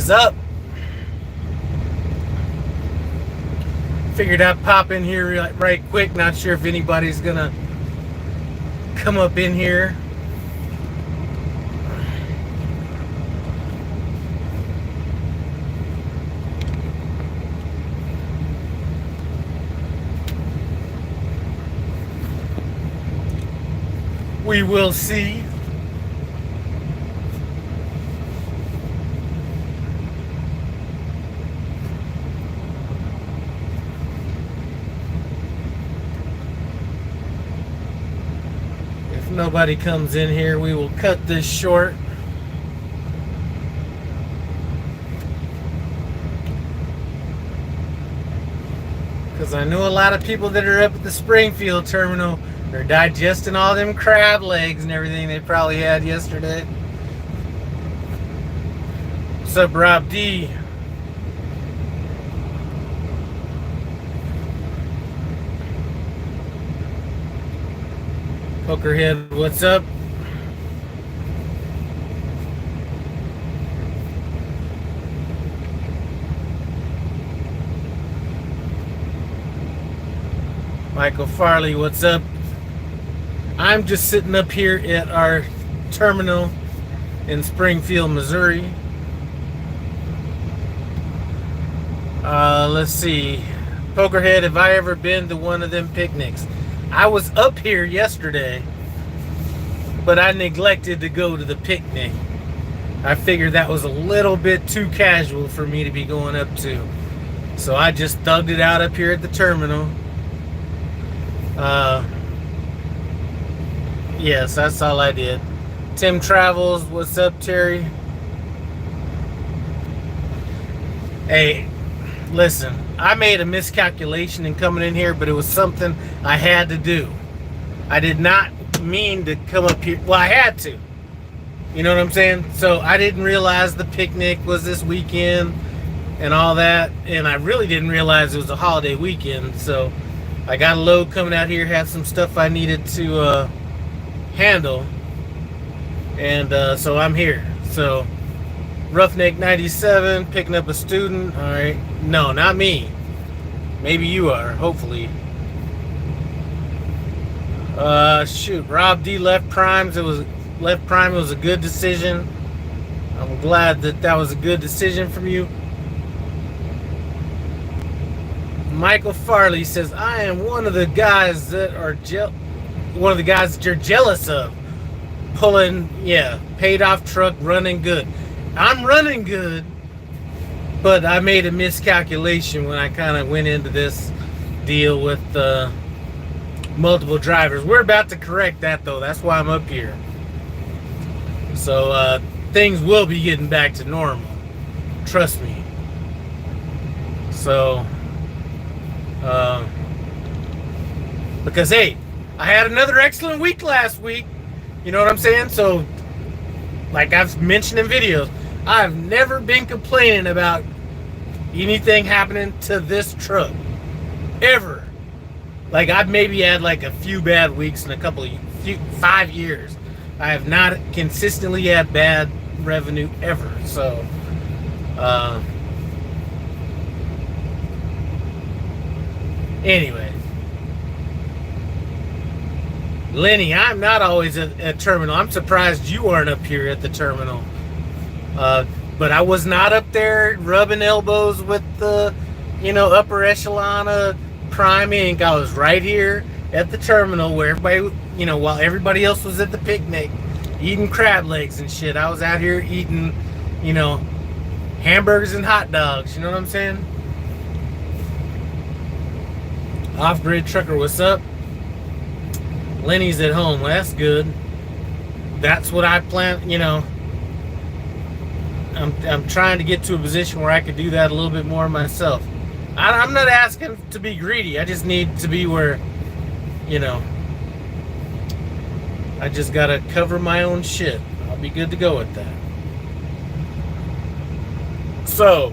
What's up? Figured I'd pop in here right quick. Not sure if anybody's gonna come up in here. We will see. If nobody comes in here, we will cut this short. Because I know a lot of people that are up at the Springfield terminal are digesting all them crab legs and everything they probably had yesterday. What's up, Rob D? Pokerhead, what's up? Michael Farley, what's up? I'm just sitting up here at our terminal in Springfield, Missouri. Let's see. Pokerhead, have I ever been to one of them picnics? I was up here yesterday, but I neglected to go to the picnic. I figured that was a little bit too casual for me to be going up to. So I just thugged it out up here at the terminal. Yes, that's all I did. Tim Travels, what's up, Terry? Hey, listen, I made a miscalculation in coming in here, but it was something I had to do. I did not mean to come up here. Well, I had to. You know what I'm saying? So I didn't realize the picnic was this weekend and all that. And I really didn't realize it was a holiday weekend. So I got a load coming out here, had some stuff I needed to handle. And so I'm here. So Roughneck 97, picking up a student. All right. No, not me. Maybe you are, hopefully. Shoot. Rob D left primes. It was left prime. It was a good decision. I'm glad that was a good decision from you. Michael Farley says, I am one of the guys that are one of the guys that you're jealous of. Pulling, paid off truck, running good. I'm running good, but I made a miscalculation when I kind of went into this deal with multiple drivers. We're about to correct that, though. That's why I'm up here. So things will be getting back to normal. Trust me. So, because, hey, I had another excellent week last week. You know what I'm saying? So, like I've mentioned in videos, I've never been complaining about anything happening to this truck. Ever. Like, I've maybe had like a few bad weeks in 5 years. I have not consistently had bad revenue ever. So, anyway. Lenny, I'm not always at terminal. I'm surprised you aren't up here at the terminal. But I was not up there rubbing elbows with the, upper echelon of Prime Inc. I was right here at the terminal where everybody, while everybody else was at the picnic eating crab legs and shit, I was out here eating, hamburgers and hot dogs. You know what I'm saying? Off-grid trucker, what's up? Lenny's at home. Well, that's good. That's what I plan. I'm trying to get to a position where I could do that a little bit more myself. I'm not asking to be greedy. I just need to be where, I just gotta cover my own shit. I'll be good to go with that. So,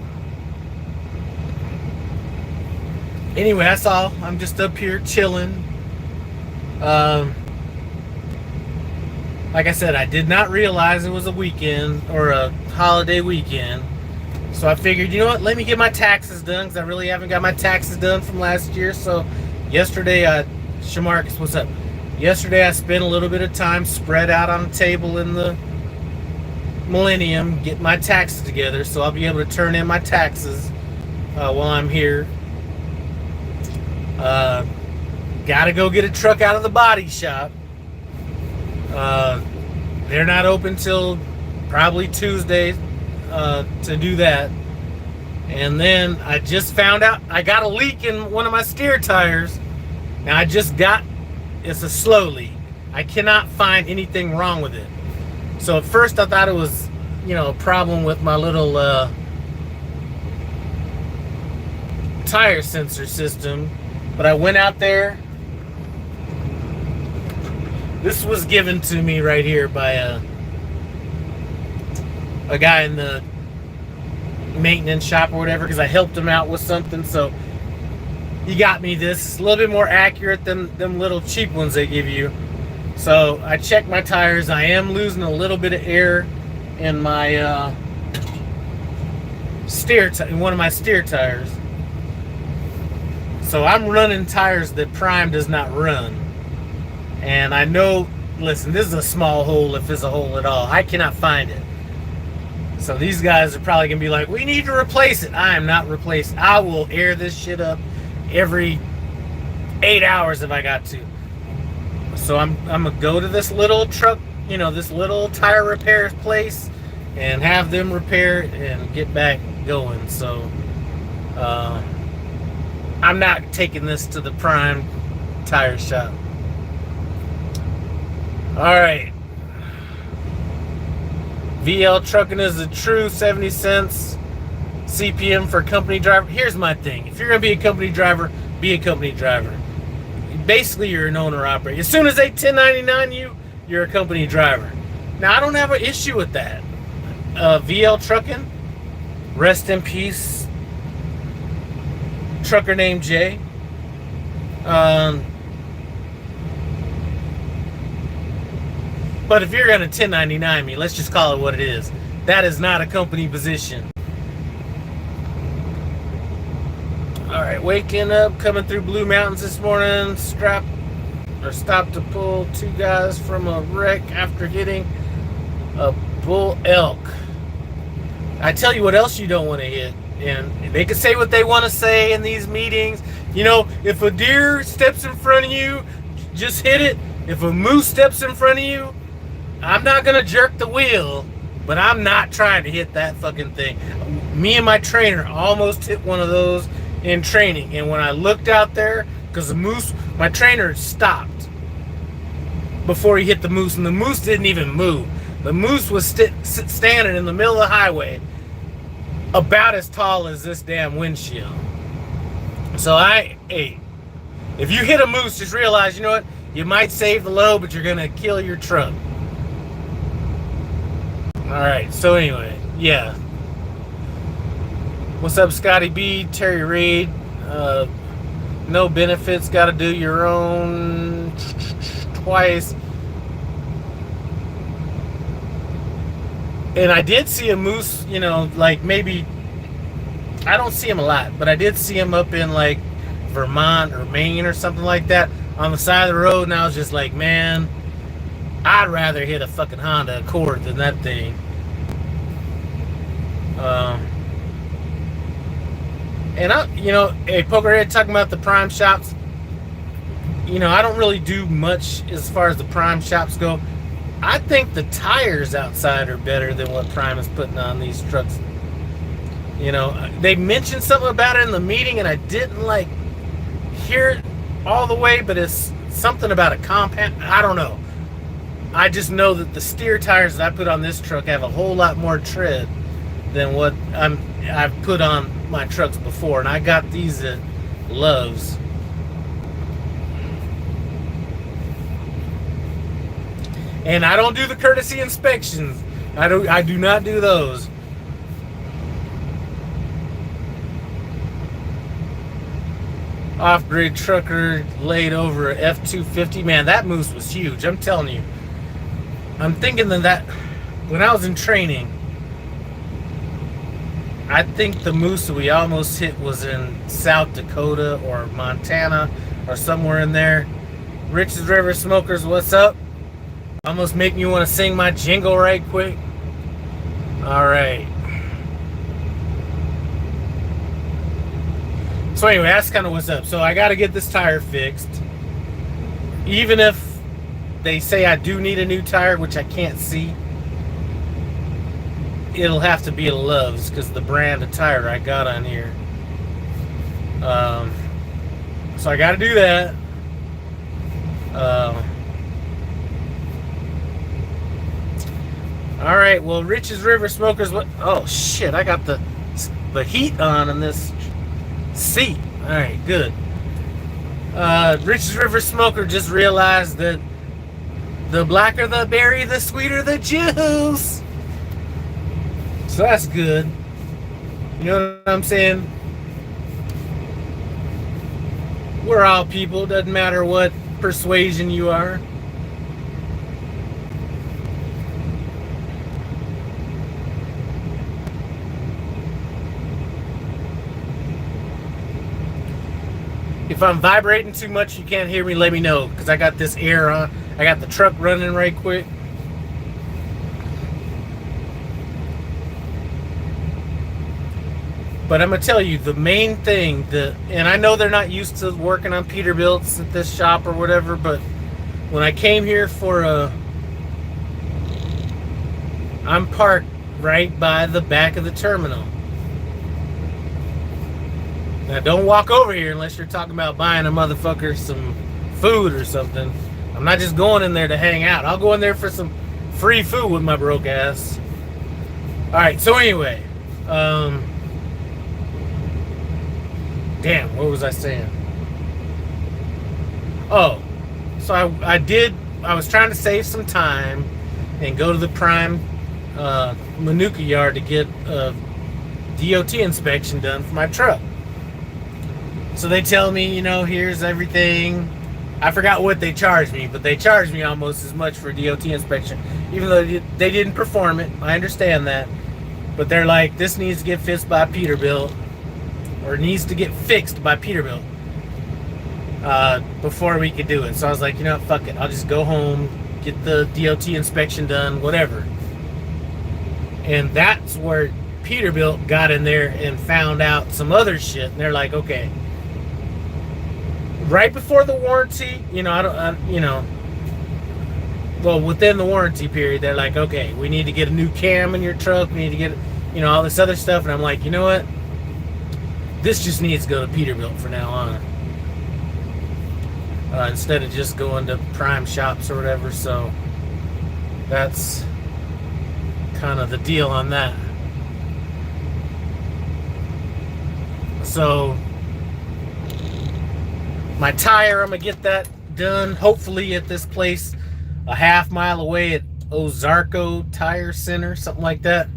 anyway, that's all. I'm just up here chilling. Like I said, I did not realize it was a weekend or a holiday weekend. So I figured, you know what, let me get my taxes done, because I really haven't got my taxes done from last year. So yesterday, Shamarcus, what's up? Yesterday I spent a little bit of time spread out on a table in the Millennium, getting my taxes together, so I'll be able to turn in my taxes while I'm here. Gotta go get a truck out of the body shop. They're not open till probably Tuesday to do that. And then I just found out I got a leak in one of my steer tires. Now it's a slow leak. I cannot find anything wrong with it. So at first I thought it was, a problem with my little tire sensor system. But I went out there. This was given to me right here by a guy in the maintenance shop or whatever, because I helped him out with something. So he got me this. It's a little bit more accurate than them little cheap ones they give you. So I checked my tires. I am losing a little bit of air in my in one of my steer tires. So I'm running tires that Prime does not run. And I know, listen, this is a small hole if it's a hole at all. I cannot find it. So these guys are probably going to be like, we need to replace it. I am not replacing. I will air this shit up every 8 hours if I got to. So I'm going to go to this little truck, this little tire repair place, and have them repair it and get back going. So I'm not taking this to the Prime tire shop. Alright. VL trucking is a true 70 cents CPM for a company driver. Here's my thing. If you're going to be a company driver, be a company driver. Basically, you're an owner-operator. As soon as they 1099 you, you're a company driver. Now, I don't have an issue with that. VL trucking, rest in peace, trucker named Jay. But if you're going to 1099 me, let's just call it what it is. That is not a company position. Alright, waking up, coming through Blue Mountains this morning. Stopped to pull two guys from a wreck after hitting a bull elk. I tell you what else you don't want to hit. And they can say what they want to say in these meetings. If a deer steps in front of you, just hit it. If a moose steps in front of you, I'm not going to jerk the wheel, but I'm not trying to hit that fucking thing. Me and my trainer almost hit one of those in training. And when I looked out there, because my trainer stopped before he hit the moose, and the moose didn't even move. The moose was standing in the middle of the highway, about as tall as this damn windshield. So if you hit a moose, just realize, you might save the load, but you're going to kill your truck. Alright, so anyway, yeah. What's up, Scotty B, Terry Reed? No benefits, gotta do your own twice. And I did see a moose, maybe, I don't see him a lot, but I did see him up in Vermont or Maine or something like that on the side of the road, and I was just like, man, I'd rather hit a fucking Honda Accord than that thing. And Pokerhead talking about the Prime shops. I don't really do much as far as the Prime shops go. I think the tires outside are better than what Prime is putting on these trucks. They mentioned something about it in the meeting, and I didn't hear it all the way, but it's something about a compound. I don't know. I just know that the steer tires that I put on this truck have a whole lot more tread than what I've put on my trucks before, and I got these at Love's. And I don't do the courtesy inspections. I do not do those. Off-grid trucker laid over a F-250. Man, that moose was huge. I'm telling you. I'm thinking that when I was in training, I think the moose that we almost hit was in South Dakota or Montana or somewhere in there. Rich's River Smokers, what's up? Almost make me want to sing my jingle right quick. All right. So anyway, that's kind of what's up. So I got to get this tire fixed. Even if they say I do need a new tire, which I can't see, it'll have to be a Love's because the brand of tire I got on here. So I got to do that. All right. Well, Rich's River Smokers. What? Oh shit! I got the heat on in this seat. All right, good. Rich's River Smoker just realized that the blacker the berry, the sweeter the juice. So that's good. You know what I'm saying? We're all people. Doesn't matter what persuasion you are. If I'm vibrating too much, you can't hear me, let me know, because I got this air on. I got the truck running right quick. But I'm going to tell you, the main thing, and I know they're not used to working on Peterbilts at this shop or whatever, but when I came here I'm parked right by the back of the terminal. Now, don't walk over here unless you're talking about buying a motherfucker some food or something. I'm not just going in there to hang out. I'll go in there for some free food with my broke ass. Alright, so anyway. Damn, what was I saying? Oh, so I was trying to save some time and go to the Prime Manuka yard to get a DOT inspection done for my truck. So they tell me, here's everything. I forgot what they charged me, but they charged me almost as much for a DOT inspection, even though they didn't perform it. I understand that. But they're like, this needs to get fixed by Peterbilt, or needs to get fixed by Peterbilt before we could do it. So I was like, fuck it. I'll just go home, get the DOT inspection done, whatever. And that's where Peterbilt got in there and found out some other shit. And they're like, okay, right before the warranty, within the warranty period, they're like, okay, we need to get a new cam in your truck. We need to get, all this other stuff. And I'm like, you know what? This just needs to go to Peterbilt from now on. Instead of just going to Prime shops or whatever. So that's kind of the deal on that. So my tire, I'm going to get that done, hopefully at this place a half mile away at Ozarko Tire Center, something like that.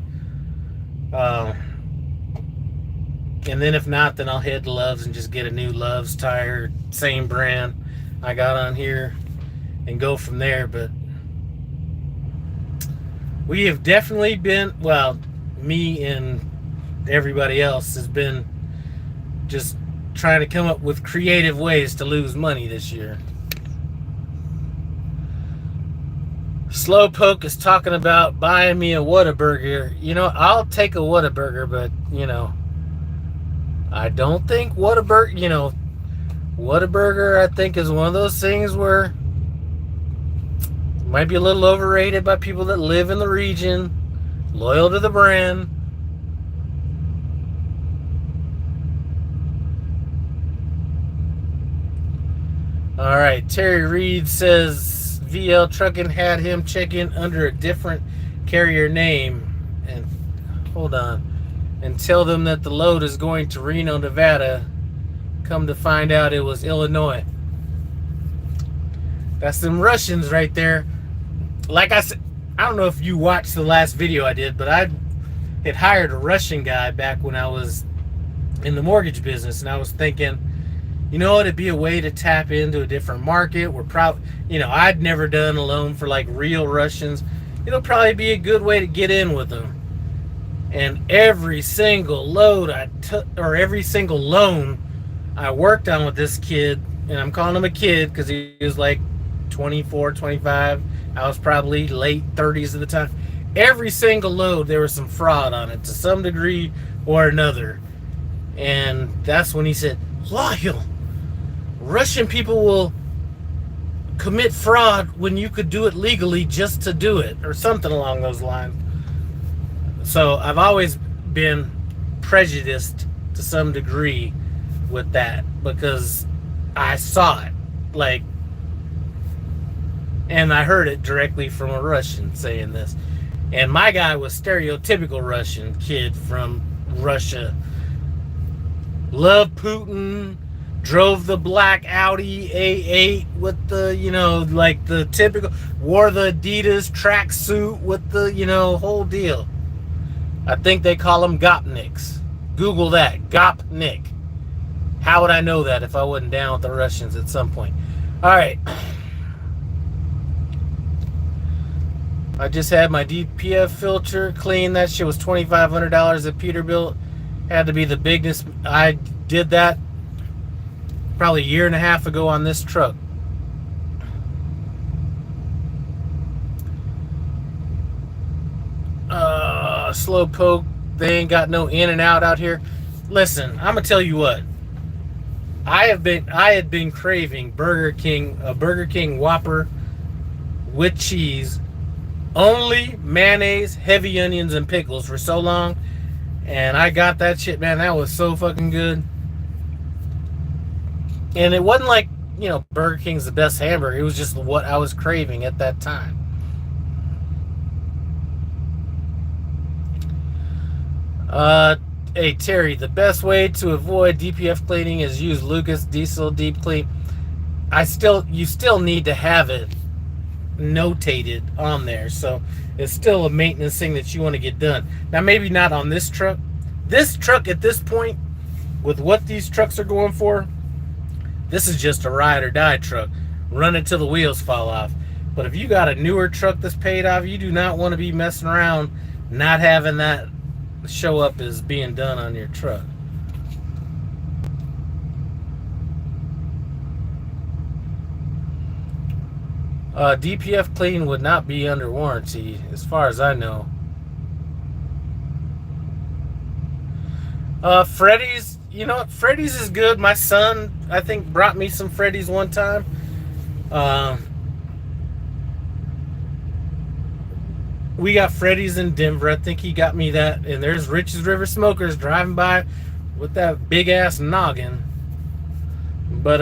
And then if not, then I'll head to Love's and just get a new Love's tire, same brand I got on here, and go from there. But we have definitely been, me and everybody else has been just trying to come up with creative ways to lose money this year. Slowpoke is talking about buying me a Whataburger. I'll take a Whataburger, but I don't think Whataburger, Whataburger, I think, is one of those things where it might be a little overrated by people that live in the region, loyal to the brand. All right, Terry Reed says VL Trucking had him check in under a different carrier name, and hold on, and tell them that the load is going to Reno, Nevada. Come to find out it was Illinois. That's them Russians right there. Like I said, I don't know if you watched the last video I did, but I had hired a Russian guy back when I was in the mortgage business, and I was thinking, it'd be a way to tap into a different market. We're probably, I'd never done a loan for like real Russians. It'll probably be a good way to get in with them. And every single load I took, or every single loan I worked on with this kid, and I'm calling him a kid because he was like 24, 25. I was probably late 30s at the time. Every single load, there was some fraud on it to some degree or another. And that's when he said, Whilyv, Russian people will commit fraud when you could do it legally just to do it, or something along those lines. So I've always been prejudiced to some degree with that because I saw it, like, and I heard it directly from a Russian saying this. And my guy was stereotypical Russian kid from Russia. Loved Putin, drove the black Audi A8 with the, like the typical, wore the Adidas tracksuit with the, whole deal. I think they call them Gopniks. Google that, Gopnik. How would I know that if I wasn't down with the Russians at some point? All right. I just had my DPF filter cleaned. That shit was $2,500 at Peterbilt. Had to be the biggest. I did that probably a year and a half ago on this truck. Slow poke. They ain't got no in and out here. Listen, I'm gonna tell you what. I had been craving a Burger King Whopper with cheese, only mayonnaise, heavy onions, and pickles for so long, and I got that shit, man. That was so fucking good. And it wasn't like, Burger King's the best hamburger. It was just what I was craving at that time. Hey Terry, the best way to avoid DPF cleaning is use Lucas Diesel Deep Clean. You still need to have it notated on there, so it's still a maintenance thing that you want to get done. Now, maybe not on this truck. This truck at this point, with what these trucks are going for, this is just a ride or die truck. Run it till the wheels fall off. But if you got a newer truck that's paid off, you do not want to be messing around not having that show up as being done on your truck. DPF clean would not be under warranty, as far as I know. Freddy's, Freddy's is good. My son, I think, brought me some Freddy's one time. We got Freddy's in Denver. I think he got me that. And there's Rich's River Smokers driving by with that big ass noggin. But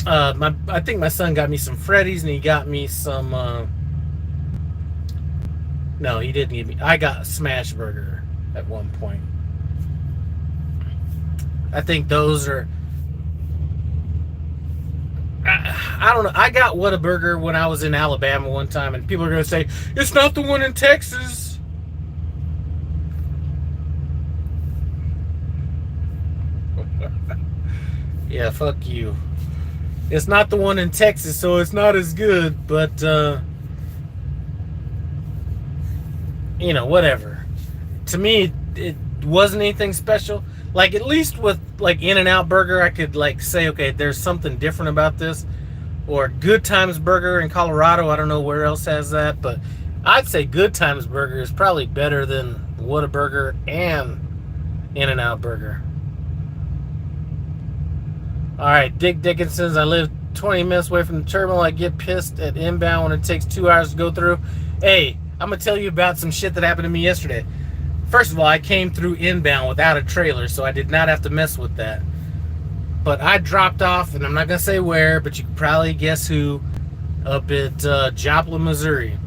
I think my son got me some Freddy's, and he got me some. No, he didn't give me. I got a Smash Burger at one point. I think those are. I don't know. I got Whataburger when I was in Alabama one time, and people are going to say, it's not the one in Texas. Yeah, fuck you. It's not the one in Texas, so it's not as good, but, whatever. To me, it wasn't anything special. Like, at least with, like, In-N-Out Burger, I could, like, say, okay, there's something different about this. Or Good Times Burger in Colorado. I don't know where else has that, but I'd say Good Times Burger is probably better than Whataburger and In-N-Out Burger. Alright, Dick Dickinson's, I live 20 minutes away from the terminal. I get pissed at inbound when it takes 2 hours to go through. Hey, I'm going to tell you about some shit that happened to me yesterday. First of all, I came through inbound without a trailer, so I did not have to mess with that. But I dropped off, and I'm not going to say where, but you can probably guess who, up at Joplin, Missouri.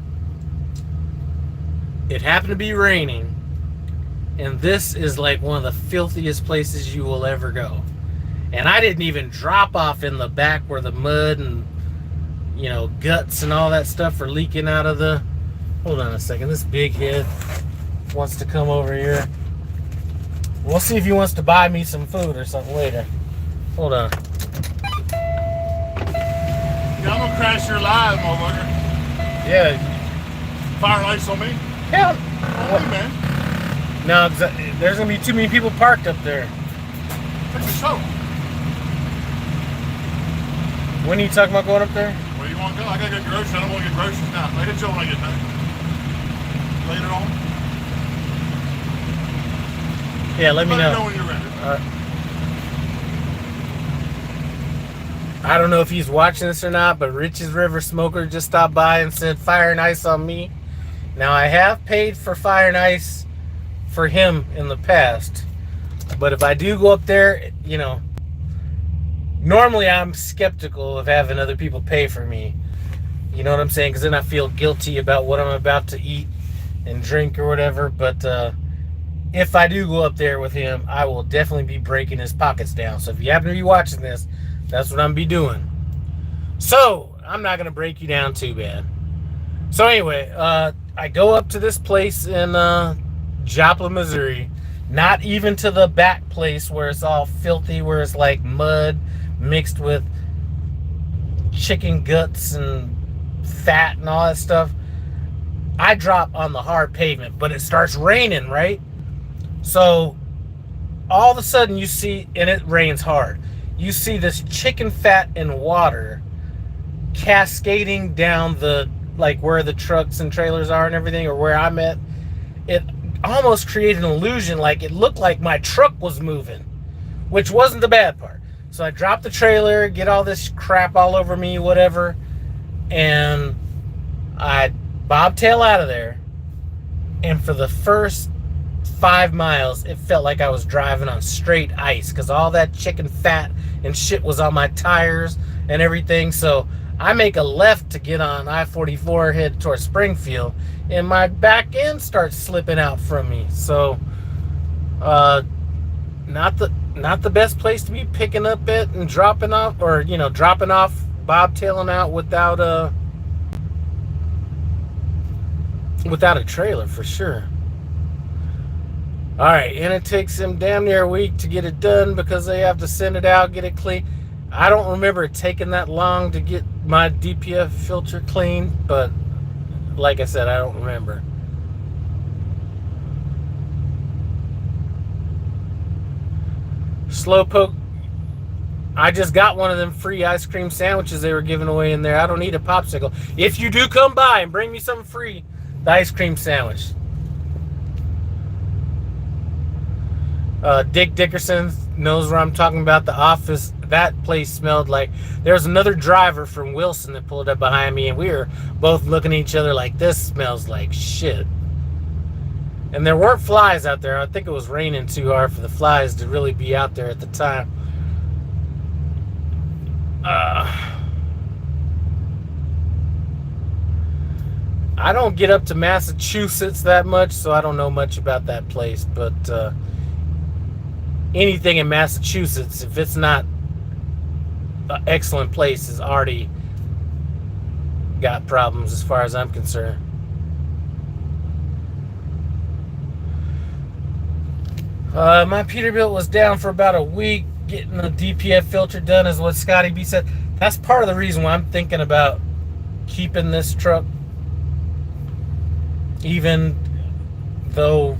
It happened to be raining, and this is like one of the filthiest places you will ever go. And I didn't even drop off in the back where the mud and, guts and all that stuff are leaking out of the... Hold on a second, this big head wants to come over here. We'll see if he wants to buy me some food or something later. Hold on. Yeah, I'm gonna crash your live, motherfucker. Yeah. fire and ice on me? Hell, Oh, man. no, there's gonna be too many people parked up there. Take the show. When are you talking about going up there? Where do you want to go? I gotta get groceries. I don't want to get groceries now. I hit you when I get back. Later on. Yeah, let me Let me know. know when you're ready. I don't know if he's watching this or not, but Rich's River Smoker just stopped by and said fire and ice on me. Now, I have paid for fire and ice for him in the past, but if I do go up there, you know, normally I'm skeptical of having other people pay for me. You know what I'm saying? Because then I feel guilty about what I'm about to eat and drink or whatever. But if I do go up there with him, I will definitely be breaking his pockets down. So if you happen to be watching this, that's what I'm be doing. So I'm not gonna break you down too bad. So anyway, I go up to this place in Joplin, Missouri. Not even to the back place where it's all filthy, where it's like mud mixed with chicken guts and fat and all that stuff. I drop on the hard pavement, but it starts raining, right? So all of a sudden you see, and it rains hard, you see this chicken fat and water cascading down the, like where the trucks and trailers are and everything, or where I'm at. It almost created an illusion, like it looked like my truck was moving, which wasn't the bad part. So I drop the trailer, get all this crap all over me, whatever, and I bobtail out of there. And for the first 5 miles, it felt like I was driving on straight ice because all that chicken fat and shit was on my tires and everything. So I make a left to get on I-44, head towards Springfield, and my back end starts slipping out from me. So not the best place to be picking up it and dropping off, or dropping off, bobtailing out without a trailer, for sure. All right, and it takes them damn near a week to get it done because they have to send it out, get it clean. I don't remember it taking that long to get my DPF filter clean, but like I said, I don't remember. Slowpoke, I just got one of them free ice cream sandwiches they were giving away in there. I don't need a popsicle. If you do come by and bring me something free, the ice cream sandwich. Dick Dickerson knows where I'm talking about. The office, that place smelled like, there was another driver from Wilson that pulled up behind me, and we were both looking at each other like, this smells like shit. And there weren't flies out there. I think it was raining too hard for the flies to really be out there at the time. I don't get up to Massachusetts that much, so I don't know much about that place, but anything in Massachusetts, if it's not an excellent place, has already got problems as far as I'm concerned. My Peterbilt was down for about a week getting the DPF filter done, is what Scotty B said. That's part of the reason why I'm thinking about keeping this truck, even though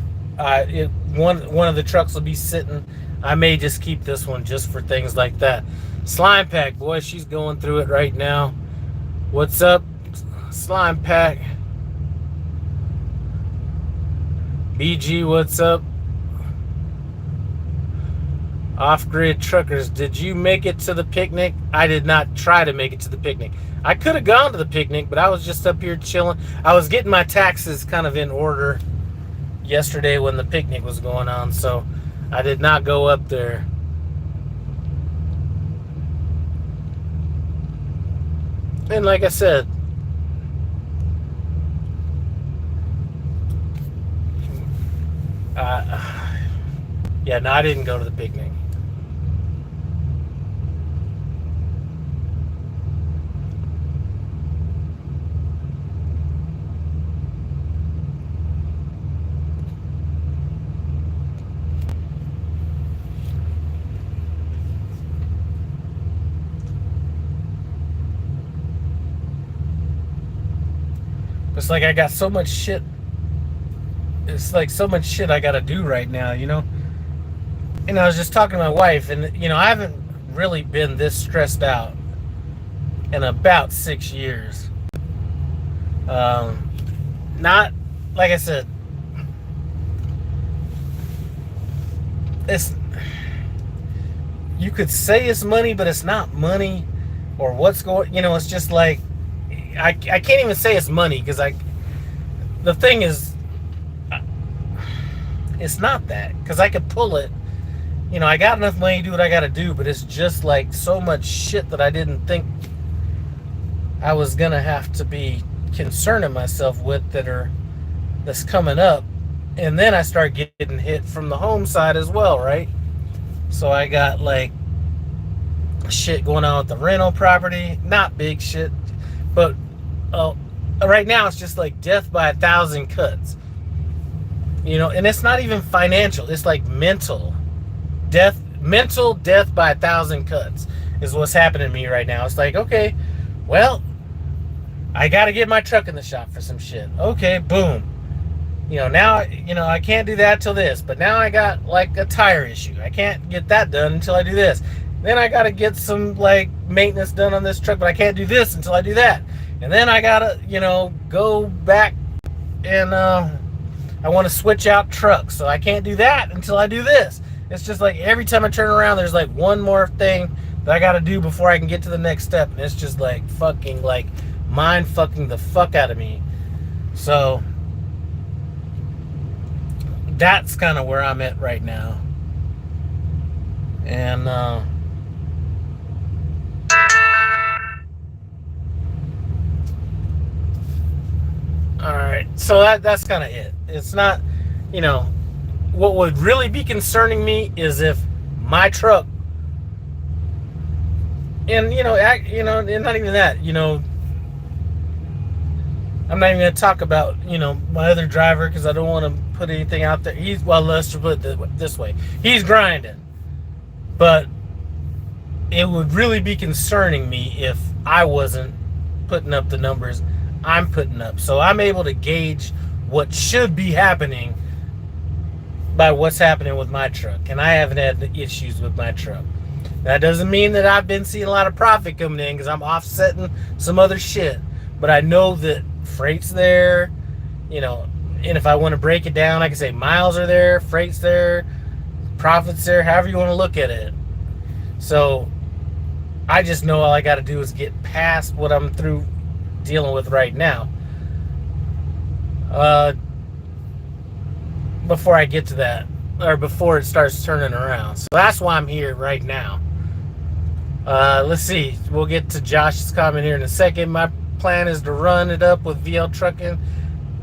one of the trucks will be sitting. I may just keep this one just for things like that. Slime Pack, boy, she's going through it right now. What's up, Slime Pack? BG, what's up? Off-grid truckers, did you make it to the picnic? I did not try to make it to the picnic. I could have gone to the picnic, but I was just up here chilling. I was getting my taxes kind of in order yesterday when the picnic was going on, so I did not go up there. And like I said, yeah, no, I didn't go to the picnic. It's like I got so much shit. It's like so much shit I gotta do right now, you know? And I was just talking to my wife, and, you know, I haven't really been this stressed out in about 6 years. Not, like I said, it's, you could say it's money, but it's not money, or what's going, you know, it's just like, I can't even say it's money, because the thing is, it's not that, because I could pull it, you know, I got enough money to do what I got to do, but it's just like so much shit that I didn't think I was going to have to be concerning myself with that's coming up. And then I start getting hit from the home side as well, right? So I got like shit going on with the rental property, not big shit, but right now it's just like death by 1,000 cuts, you know, and it's not even financial, it's like mental death by 1,000 cuts is what's happening to me right now. It's like, okay, well, I got to get my truck in the shop for some shit. Okay, boom. You know, now, you know, I can't do that till this, but now I got like a tire issue. I can't get that done until I do this. Then I got to get some like maintenance done on this truck, but I can't do this until I do that. And then I got to, you know, go back and I want to switch out trucks, so I can't do that until I do this. It's just like every time I turn around, there's like one more thing that I got to do before I can get to the next step. And it's just like fucking like mind fucking the fuck out of me. So that's kind of where I'm at right now. And all right, so that's kind of it. It's not, you know, what would really be concerning me is if my truck, and you know, and not even that, you know, I'm not even going to talk about, you know, my other driver, because I don't want to put anything out there. Well, let's put it this way. He's grinding. But it would really be concerning me if I wasn't putting up the numbers I'm putting up. So I'm able to gauge what should be happening by what's happening with my truck. And I haven't had the issues with my truck. That doesn't mean that I've been seeing a lot of profit coming in, because I'm offsetting some other shit. But I know that freight's there, you know, and if I want to break it down, I can say miles are there, freight's there, profit's there, however you want to look at it. So I just know all I got to do is get past what I'm through dealing with right now, before I get to that, or before it starts turning around. So that's why I'm here right now. Let's see, we'll get to Josh's comment here in a second. My plan is to run it up with VL Trucking,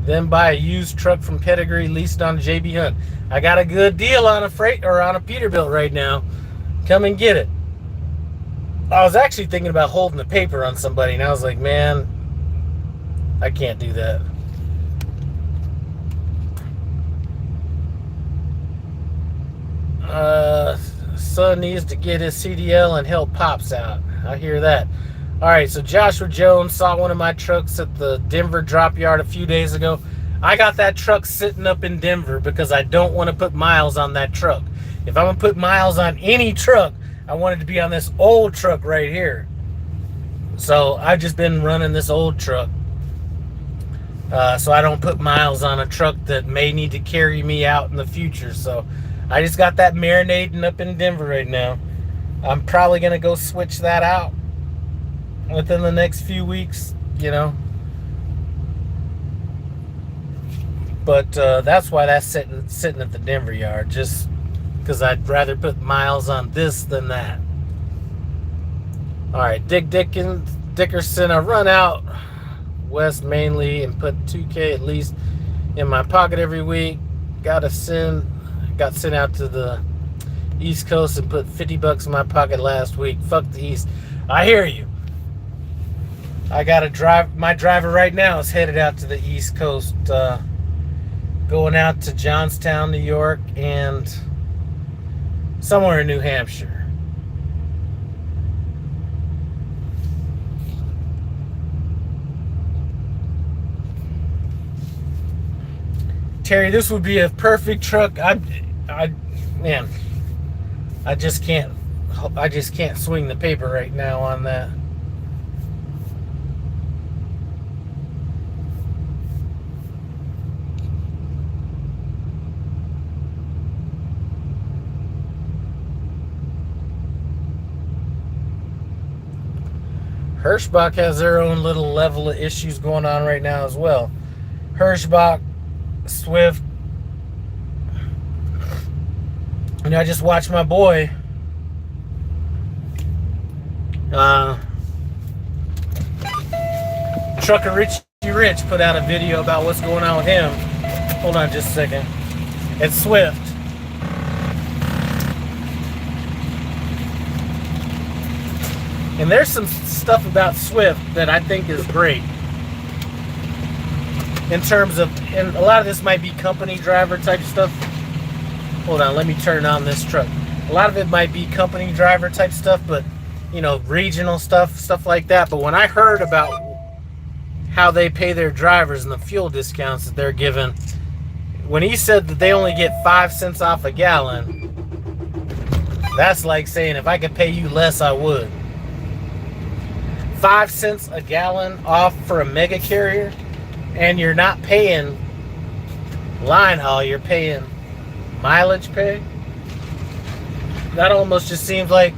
then buy a used truck from Pedigree, leased on JB Hunt. I got a good deal on a freight, or on a Peterbilt right now. Come and get it. I was actually thinking about holding the paper on somebody, and I was like, man, I can't do that. Son needs to get his CDL and help Pops out. I hear that. All right, so Joshua Jones saw one of my trucks at the Denver drop yard a few days ago. I got that truck sitting up in Denver because I don't want to put miles on that truck. If I'm going to put miles on any truck, I want it to be on this old truck right here. So I've just been running this old truck, so I don't put miles on a truck that may need to carry me out in the future. So I just got that marinating up in Denver right now. I'm probably going to go switch that out within the next few weeks, you know. But that's why that's sitting at the Denver yard, just because I'd rather put miles on this than that. All right, Dickerson, I run out west mainly and put $2K at least in my pocket every week. Got sent out to the East Coast and put $50 in my pocket last week. Fuck the East. I hear you. I got to drive. My driver right now is headed out to the East Coast, going out to Johnstown, New York, and somewhere in New Hampshire. Terry, this would be a perfect truck. Man, I just can't swing the paper right now on that. Hirschbach has their own little level of issues going on right now as well. Hirschbach, Swift. And I just watched my boy Trucker Richie Rich put out a video about what's going on with him. Hold on just a second. It's Swift. And there's some stuff about Swift that I think is great. In terms of, and a lot of this might be company driver type stuff. Hold on, let me turn on this truck. A lot of it might be company driver type stuff, but, you know, regional stuff like that. But when I heard about how they pay their drivers and the fuel discounts that they're given, when he said that they only get 5 cents off a gallon, that's like saying if I could pay you less, I would. 5 cents a gallon off for a mega carrier, and you're not paying line haul, you're paying mileage pay. That almost just seems like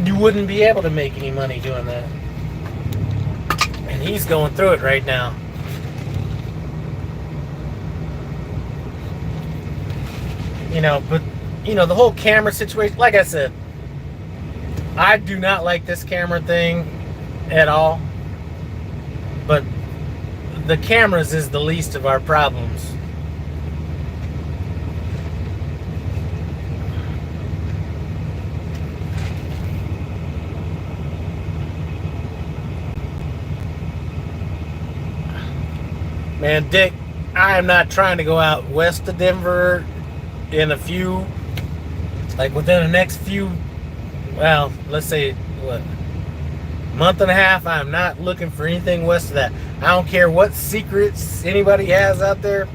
you wouldn't be able to make any money doing that. And he's going through it right now. You know, but, you know, the whole camera situation, like I said, I do not like this camera thing at all. But the cameras is the least of our problems. Man, Dick, I am not trying to go out west of Denver in a few, like within the next few, well, let's say, what, month and a half. I'm not looking for anything west of that. I don't care what secrets anybody has out there.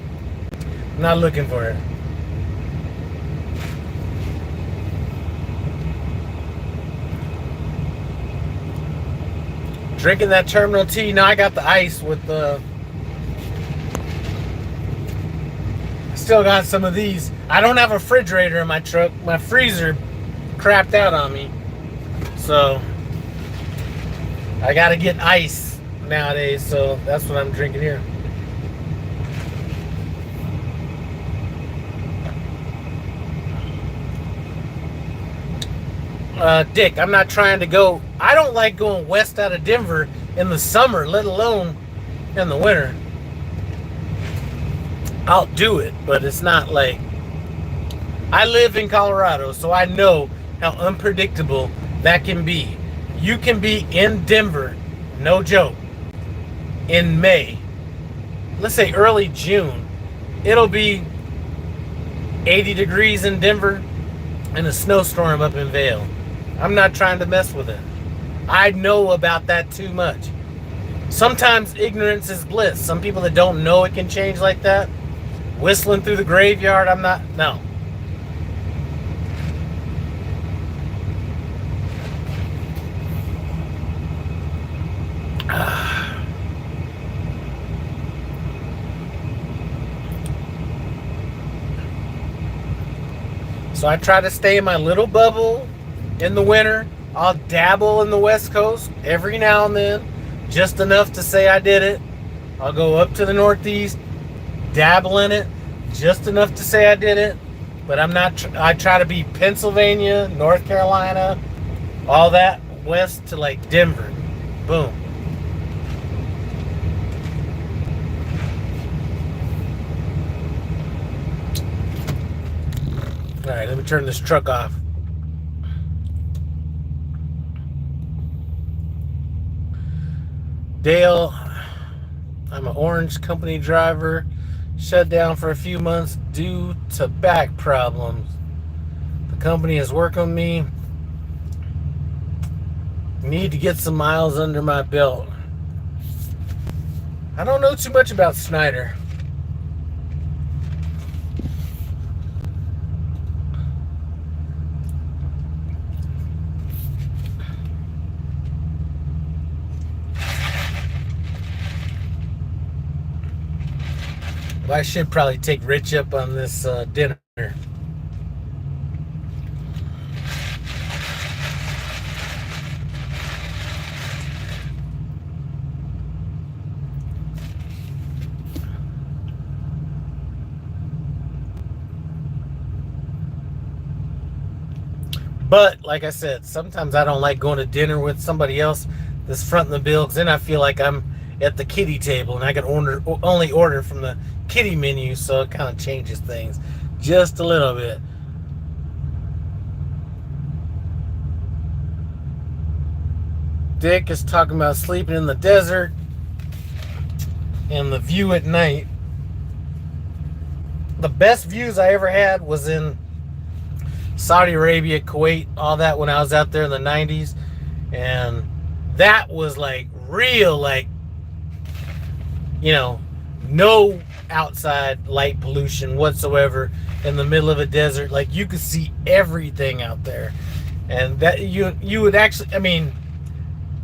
I'm not looking for it. Drinking that terminal tea. Now I got the ice with the... Still got some of these. I don't have a refrigerator in my truck. My freezer crapped out on me. So I gotta get ice nowadays, so that's what I'm drinking here. Dick, I'm not trying to go. I don't like going west out of Denver in the summer, let alone in the winter. I'll do it, but it's not like... I live in Colorado, so I know how unpredictable that can be. You can be in Denver, no joke, in May, let's say early June. It'll be 80 degrees in Denver and a snowstorm up in Vail. I'm not trying to mess with it. I know about that too much. Sometimes ignorance is bliss. Some people that don't know it can change like that, whistling through the graveyard, I'm not, no. So I try to stay in my little bubble in the winter. I'll dabble in the West Coast every now and then, just enough to say I did it. I'll go up to the Northeast, dabble in it, just enough to say I did it. But I'm not, I try to be Pennsylvania, North Carolina, all that west to like Denver. Boom. All right, let me turn this truck off. Dale, I'm an Orange company driver. Shut down for a few months due to back problems. The company is working with me. Need to get some miles under my belt. I don't know too much about Snyder. Well, I should probably take Rich up on this dinner. But like I said, sometimes I don't like going to dinner with somebody else that's fronting the bill, because then I feel like I'm at the kiddie table and I can only order from the kiddie menu, so it kind of changes things just a little bit. Dick is talking about sleeping in the desert and the view at night. The best views I ever had was in Saudi Arabia, Kuwait, all that, when I was out there in the 90s. And that was like real, like, you know, no outside light pollution whatsoever in the middle of a desert. Like, you could see everything out there. And that you would actually, I mean,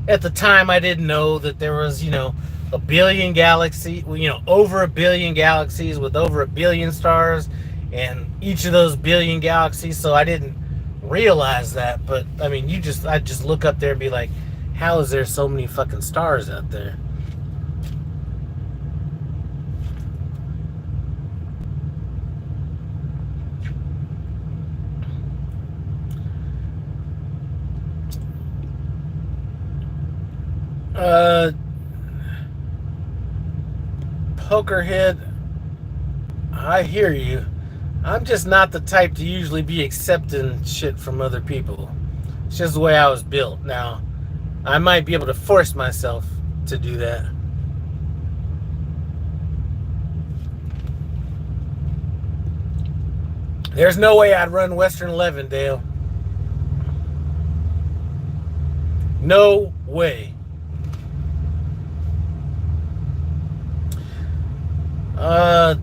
at the time I didn't know that there was, you know, a billion galaxies, you know, over a billion galaxies with over a billion stars, and each of those billion galaxies, so I didn't realize that. But I mean, I'd just look up there and be like, how is there so many fucking stars out there? Pokerhead, I hear you. I'm just not the type to usually be accepting shit from other people. It's just the way I was built. Now, I might be able to force myself to do that. There's no way I'd run Western 11, Dale. No way.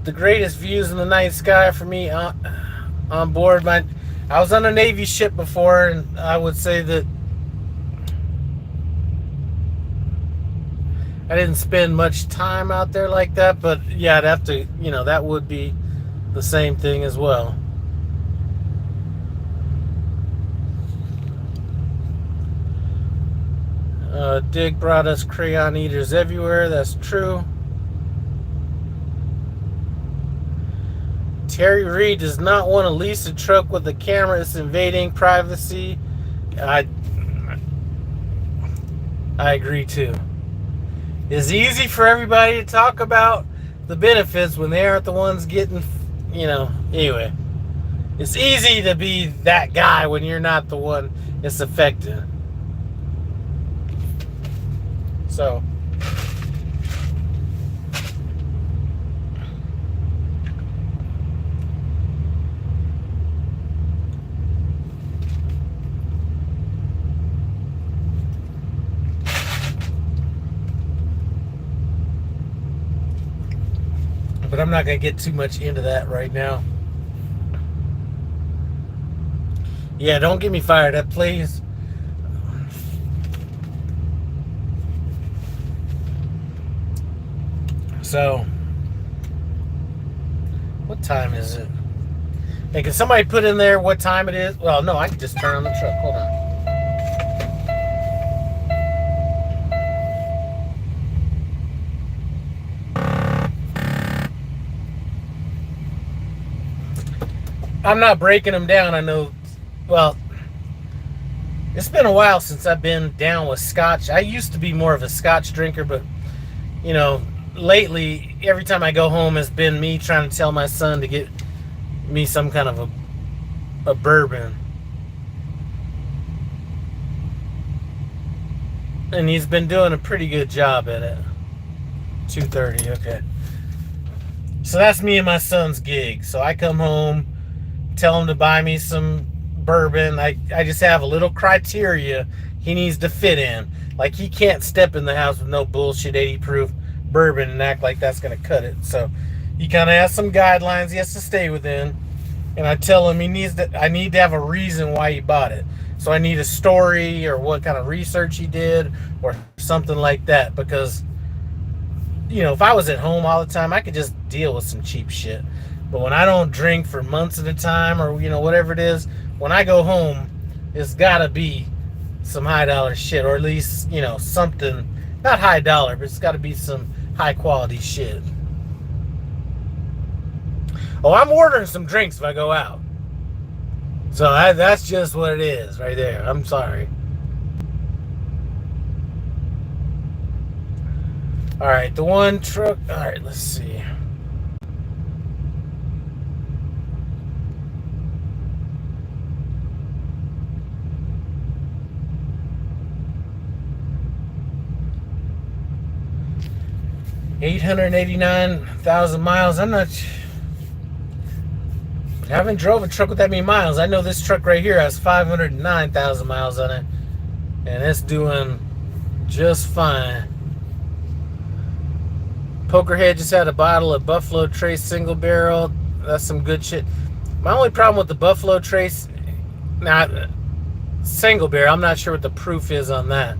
The greatest views in the night sky for me on board. I was on a Navy ship before, and I would say that I didn't spend much time out there like that, but yeah, I'd have to, you know, that would be the same thing as well. Dig brought us crayon eaters everywhere. That's true. Terry Reid does not want to lease a truck with a camera. It's invading privacy. I agree too. It's easy for everybody to talk about the benefits when they aren't the ones getting, you know, anyway. It's easy to be that guy when you're not the one it's affecting. So, but I'm not going to get too much into that right now. Yeah, don't get me fired up, please. So, what time is it? Hey, can somebody put in there what time it is? Well, no, I can just turn on the truck. Hold on. I'm not breaking them down. I know, well, it's been a while since I've been down with scotch. I used to be more of a scotch drinker, but, you know, lately, every time I go home, it's been me trying to tell my son to get me some kind of a bourbon. And he's been doing a pretty good job at it. 2:30, okay. So that's me and my son's gig. So I come home, tell him to buy me some bourbon. I just have a little criteria he needs to fit in. Like, he can't step in the house with no bullshit 80 proof bourbon and act like that's going to cut it. So he kind of has some guidelines he has to stay within, and I tell him I need to have a reason why he bought it. So I need a story or what kind of research he did or something like that, because if I was at home all the time, I could just deal with some cheap shit. But when I don't drink for months at a time, or whatever it is, when I go home, it's gotta be some high dollar shit, or at least something, not high dollar, but it's gotta be some high quality shit. Oh, I'm ordering some drinks if I go out. So that's just what it is right there. I'm sorry. All right, the one truck. All right, let's see. $889,000 miles. I haven't drove a truck with that many miles. I know this truck right here has 509,000 miles on it, and it's doing just fine. Pokerhead just had a bottle of Buffalo Trace single barrel. That's some good shit. My only problem with the Buffalo Trace, now single barrel, I'm not sure what the proof is on that,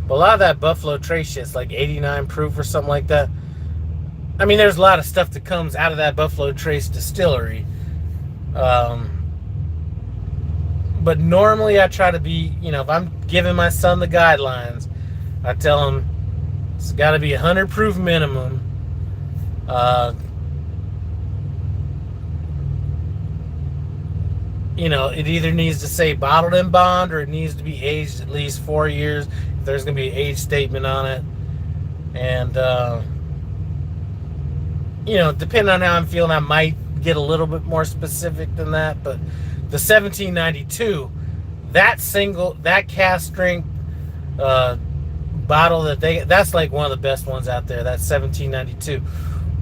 but a lot of that Buffalo Trace shit's like 89 proof or something like that. I mean, there's a lot of stuff that comes out of that Buffalo Trace distillery. But normally I try to be, if I'm giving my son the guidelines, I tell him it's got to be 100 proof minimum. It either needs to say bottled in bond, or it needs to be aged at least 4 years. If there's going to be an age statement on it. And, depending on how I'm feeling, I might get a little bit more specific than that. But the 1792, that cast strength bottle that's like one of the best ones out there. That's 1792.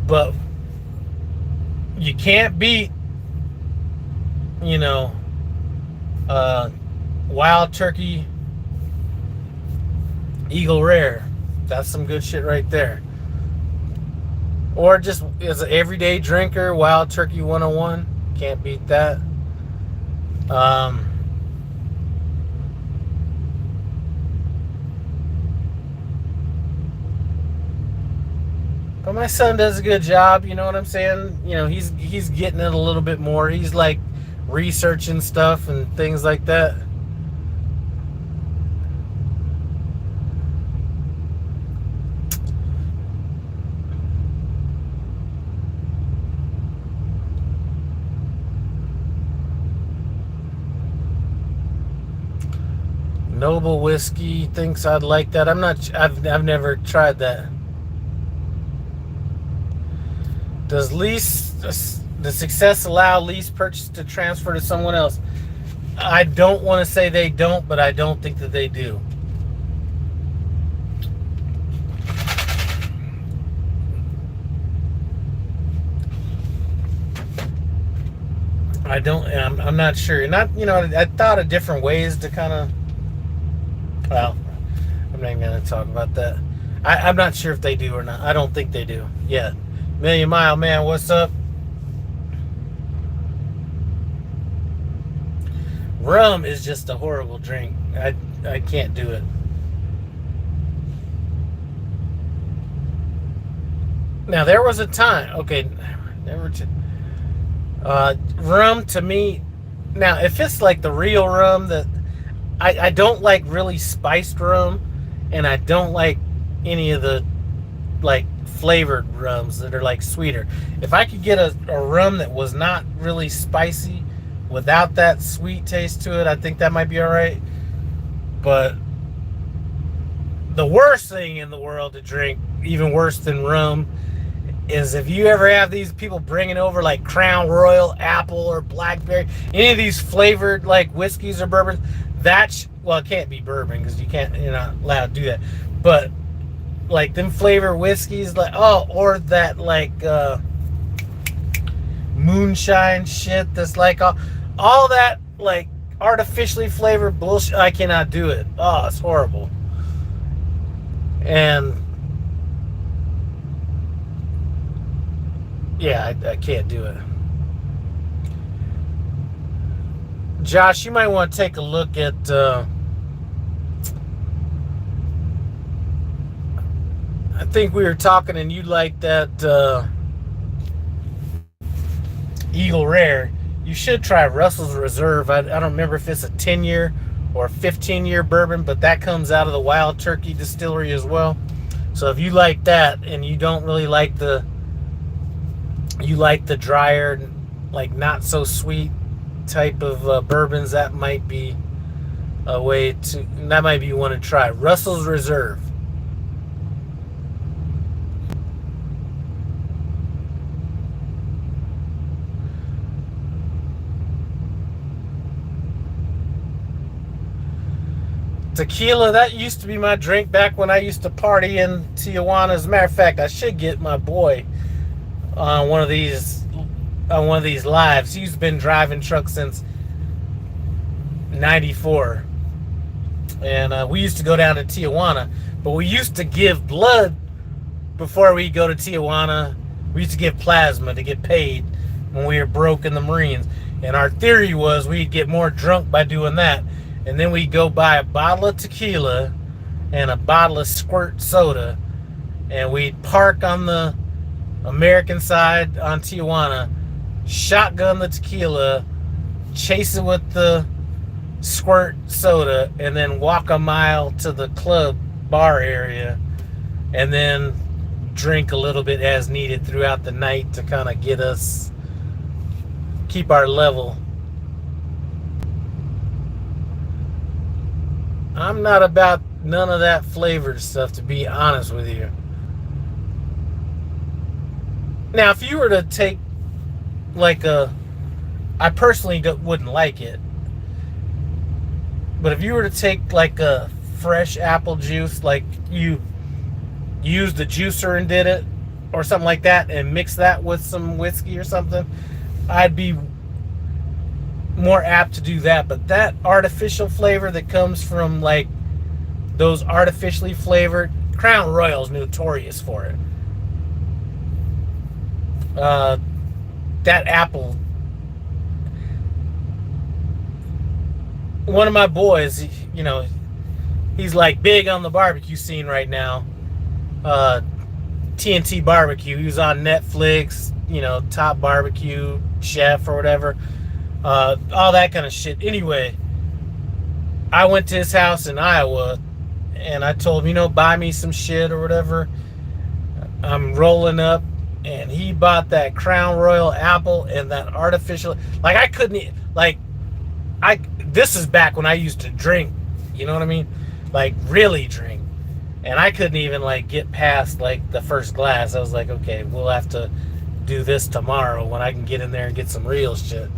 But you can't beat, Wild Turkey Eagle Rare. That's some good shit right there. Or just as an everyday drinker, Wild Turkey 101. Can't beat that. But my son does a good job, you know what I'm saying? He's getting it a little bit more. He's like researching stuff and things like that. Noble Whiskey thinks I'd like that. I've never tried that. Does the success allow lease purchase to transfer to someone else? I don't want to say they don't, but I don't think that they do. I'm not sure. I thought of different ways to kind of, well, I'm not even going to talk about that. I'm not sure if they do or not. I don't think they do. Yeah. Million Mile Man, what's up? Rum is just a horrible drink. I can't do it. Now there was a time. Okay, rum to me. Now if it's like the real rum, that I don't like really spiced rum, and I don't like any of the like flavored rums that are like sweeter. If I could get a rum that was not really spicy without that sweet taste to it, I think that might be all right. But the worst thing in the world to drink, even worse than rum, is if you ever have these people bringing over like Crown Royal, Apple, or Blackberry, any of these flavored like whiskeys or bourbons, well, it can't be bourbon because you're not allowed to do that. But like them flavor whiskeys, like or that like moonshine shit that's like all that like artificially flavored bullshit. I cannot do it. Oh, it's horrible. And yeah, I can't do it. Josh, you might want to take a look at I think we were talking, and you like that Eagle Rare. You should try Russell's Reserve. I don't remember if it's a 10-year or 15-year bourbon, but that comes out of the Wild Turkey Distillery as well. So if you like that, and you don't really like you like the drier, like not so sweet type of bourbons, that might be a way to. That might be you want to try Russell's Reserve. Tequila, that used to be my drink back when I used to party in Tijuana. As a matter of fact, I should get my boy on one of these lives. He's been driving trucks since '94, and we used to go down to Tijuana. But we used to give blood before we go to Tijuana. We used to give plasma to get paid when we were broke in the Marines. And our theory was we'd get more drunk by doing that. And then we'd go buy a bottle of tequila and a bottle of squirt soda. And we'd park on the American side on Tijuana, shotgun the tequila, chase it with the squirt soda, and then walk a mile to the club bar area, and then drink a little bit as needed throughout the night to kind of keep our level. I'm not about none of that flavored stuff, to be honest with you. Now, if you were to take I personally wouldn't like it, but if you were to take like a fresh apple juice, like you used the juicer and did it, or something like that, and mix that with some whiskey or something, I'd be more apt to do that. But that artificial flavor that comes from like those artificially flavored, Crown Royal's notorious for it. That apple. One of my boys, he's like big on the barbecue scene right now. TNT Barbecue. He was on Netflix, Top Barbecue Chef or whatever. All that kind of shit. Anyway, I went to his house in Iowa and I told him, buy me some shit or whatever. I'm rolling up, and he bought that Crown Royal apple and that artificial. Like, I couldn't eat, this is back when I used to drink, you know what I mean? Like, really drink. And I couldn't even, get past, the first glass. I was like, okay, we'll have to do this tomorrow when I can get in there and get some real shit.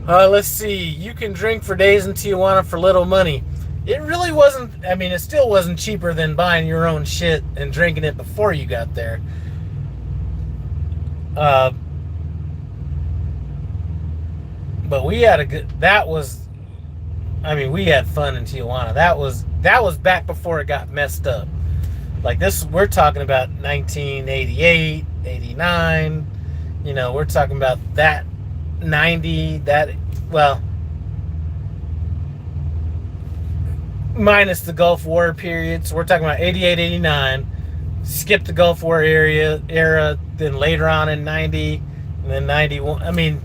Let's see. You can drink for days in Tijuana for little money. It really wasn't, it still wasn't cheaper than buying your own shit and drinking it before you got there. But we had we had fun in Tijuana. That was back before it got messed up. We're talking about 1988, 89, we're talking about that 90, minus the Gulf War period. So we're talking about 88, 89, skip the Gulf War era, then later on in 90, and then 91.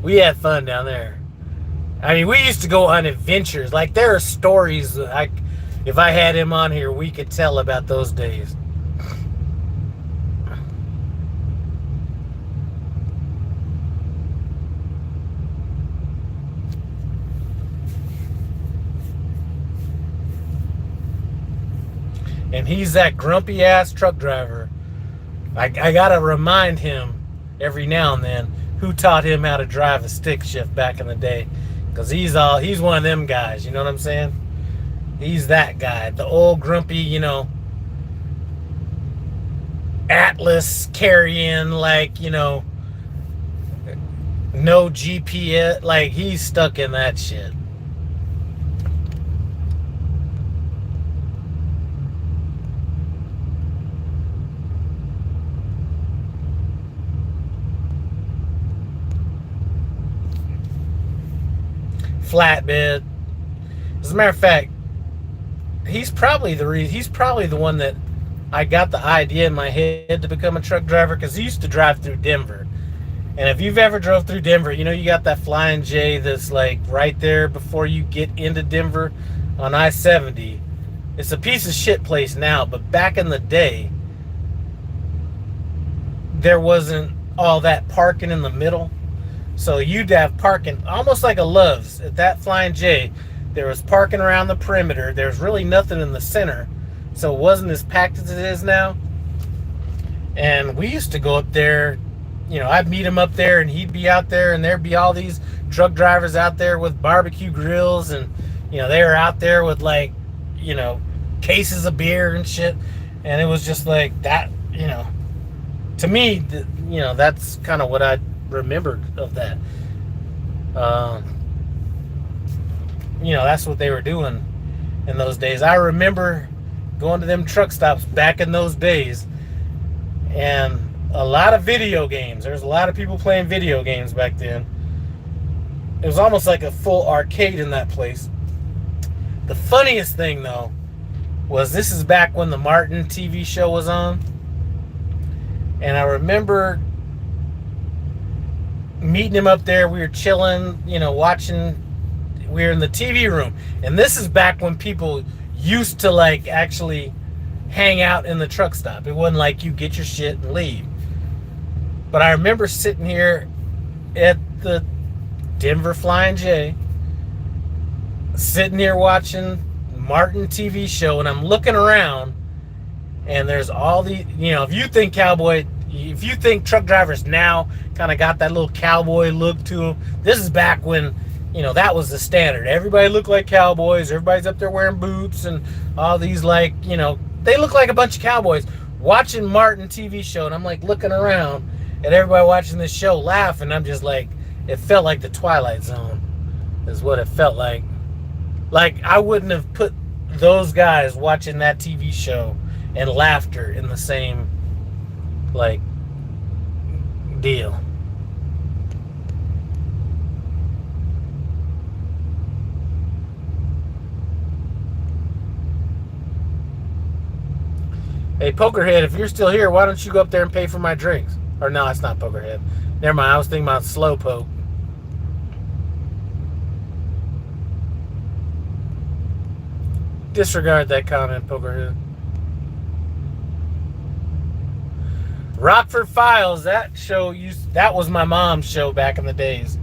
We had fun down there. We used to go on adventures. There are stories that if I had him on here, we could tell about those days. And he's that grumpy ass truck driver. I gotta remind him every now and then who taught him how to drive a stick shift back in the day. Because he's one of them guys, you know what I'm saying? He's that guy. The old grumpy, Atlas carrying, no GPS. He's stuck in that shit. Flatbed. As a matter of fact, he's probably the one that I got the idea in my head to become a truck driver, because he used to drive through Denver. And if you've ever drove through Denver, you know you got that Flying J that's like right there before you get into Denver on I-70. It's a piece of shit place now, but back in the day, there wasn't all that parking in the middle. So you'd have parking almost like a Love's. At that Flying J, there was parking around the perimeter. There's really nothing in the center, so it wasn't as packed as it is now. And we used to go up there. You know, I'd meet him up there, and he'd be out there, and there'd be all these truck drivers out there with barbecue grills, and, you know, they were out there with, like, you know, cases of beer and shit. And it was just like that, you know, to me, you know, that's kind of what I remembered of that. You know, that's what they were doing in those days. I remember going to them truck stops back in those days, and a lot of video games. There's a lot of people playing video games back then. It was almost like a full arcade in that place. The funniest thing, though, was this is back when the Martin TV show was on. And I remember meeting him up there. We were chilling, you know, watching. We were in the TV room. And this is back when people used to, like, actually hang out in the truck stop. It wasn't like you get your shit and leave. But I remember sitting here at the Denver Flying J, sitting here watching Martin TV show, and I'm looking around, and there's all the, you know, if you think truck drivers now kind of got that little cowboy look to them, this is back when, you know, that was the standard. Everybody looked like cowboys. Everybody's up there wearing boots and all these, like, you know, they look like a bunch of cowboys. Watching Martin TV show, and I'm like looking around at everybody watching this show laughing. I'm just like, it felt like the Twilight Zone is what it felt like. Like, I wouldn't have put those guys watching that TV show and laughter in the same, like, deal. Hey, Pokerhead, if you're still here, why don't you go up there and pay for my drinks? Or no, it's not Pokerhead. Never mind, I was thinking about Slowpoke. Disregard that comment, Pokerhead. Rockford Files, that was my mom's show back in the days.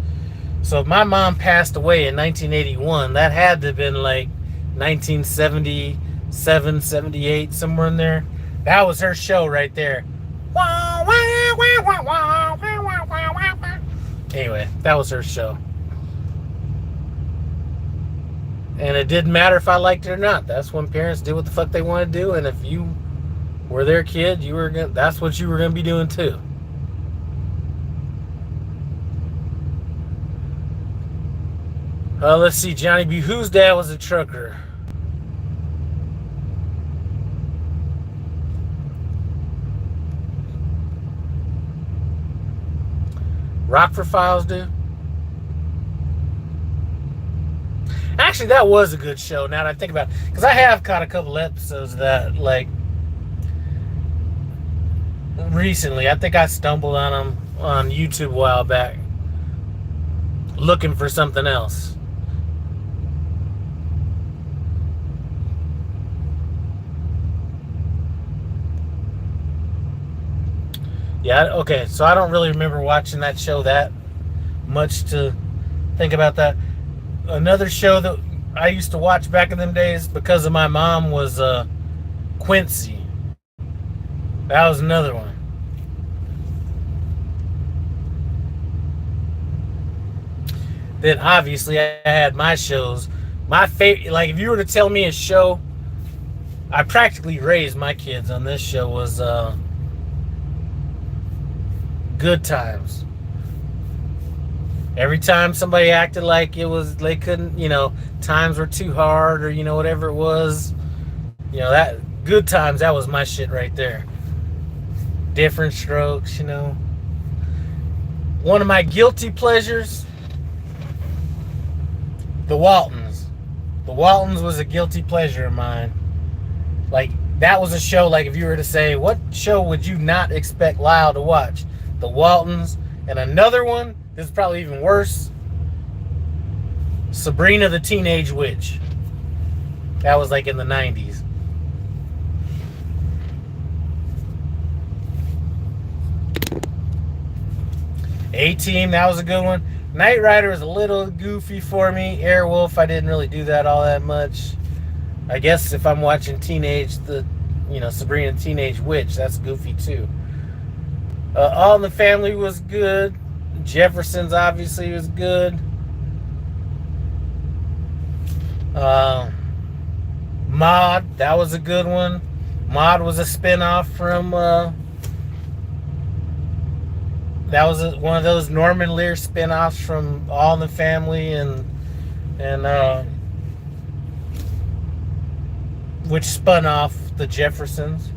So if my mom passed away in 1981, that had to have been like 1977, 78, somewhere in there. That was her show right there. Anyway, that was her show. And it didn't matter if I liked it or not. That's when parents did what the fuck they wanted to do, and if you were their kid, that's what you were gonna be doing too. Let's see, Johnny B. Whose dad was a trucker? Rockford Files, dude. Actually, that was a good show, now that I think about it. Because I have caught a couple episodes of that, like, recently. I think I stumbled on them on YouTube a while back, looking for something else. Yeah, okay, so I don't really remember watching that show that much to think about that. Another show that I used to watch back in them days because of my mom was Quincy. That was another one. Then obviously I had my shows. My favorite, like if you were to tell me a show, I practically raised my kids on this show, was Good Times. Every time somebody acted like they couldn't, you know, times were too hard, or, you know, whatever it was, you know, that Good Times, that was my shit right there. Different Strokes, you know. One of my guilty pleasures, The Waltons. The Waltons was a guilty pleasure of mine. Like, that was a show, like, if you were to say, what show would you not expect Lyle to watch? The Waltons. And another one, this is probably even worse, Sabrina the Teenage Witch. That was like in the 90s. A-Team, that was a good one. Knight Rider was a little goofy for me. Airwolf, I didn't really do that all that much. I guess if I'm watching Sabrina the Teenage Witch, that's goofy too. All in the Family was good. Jeffersons obviously was good. Maude, that was a good one. Maude was a spinoff from that was one of those Norman Lear spinoffs from All in the Family and which spun off the Jeffersons.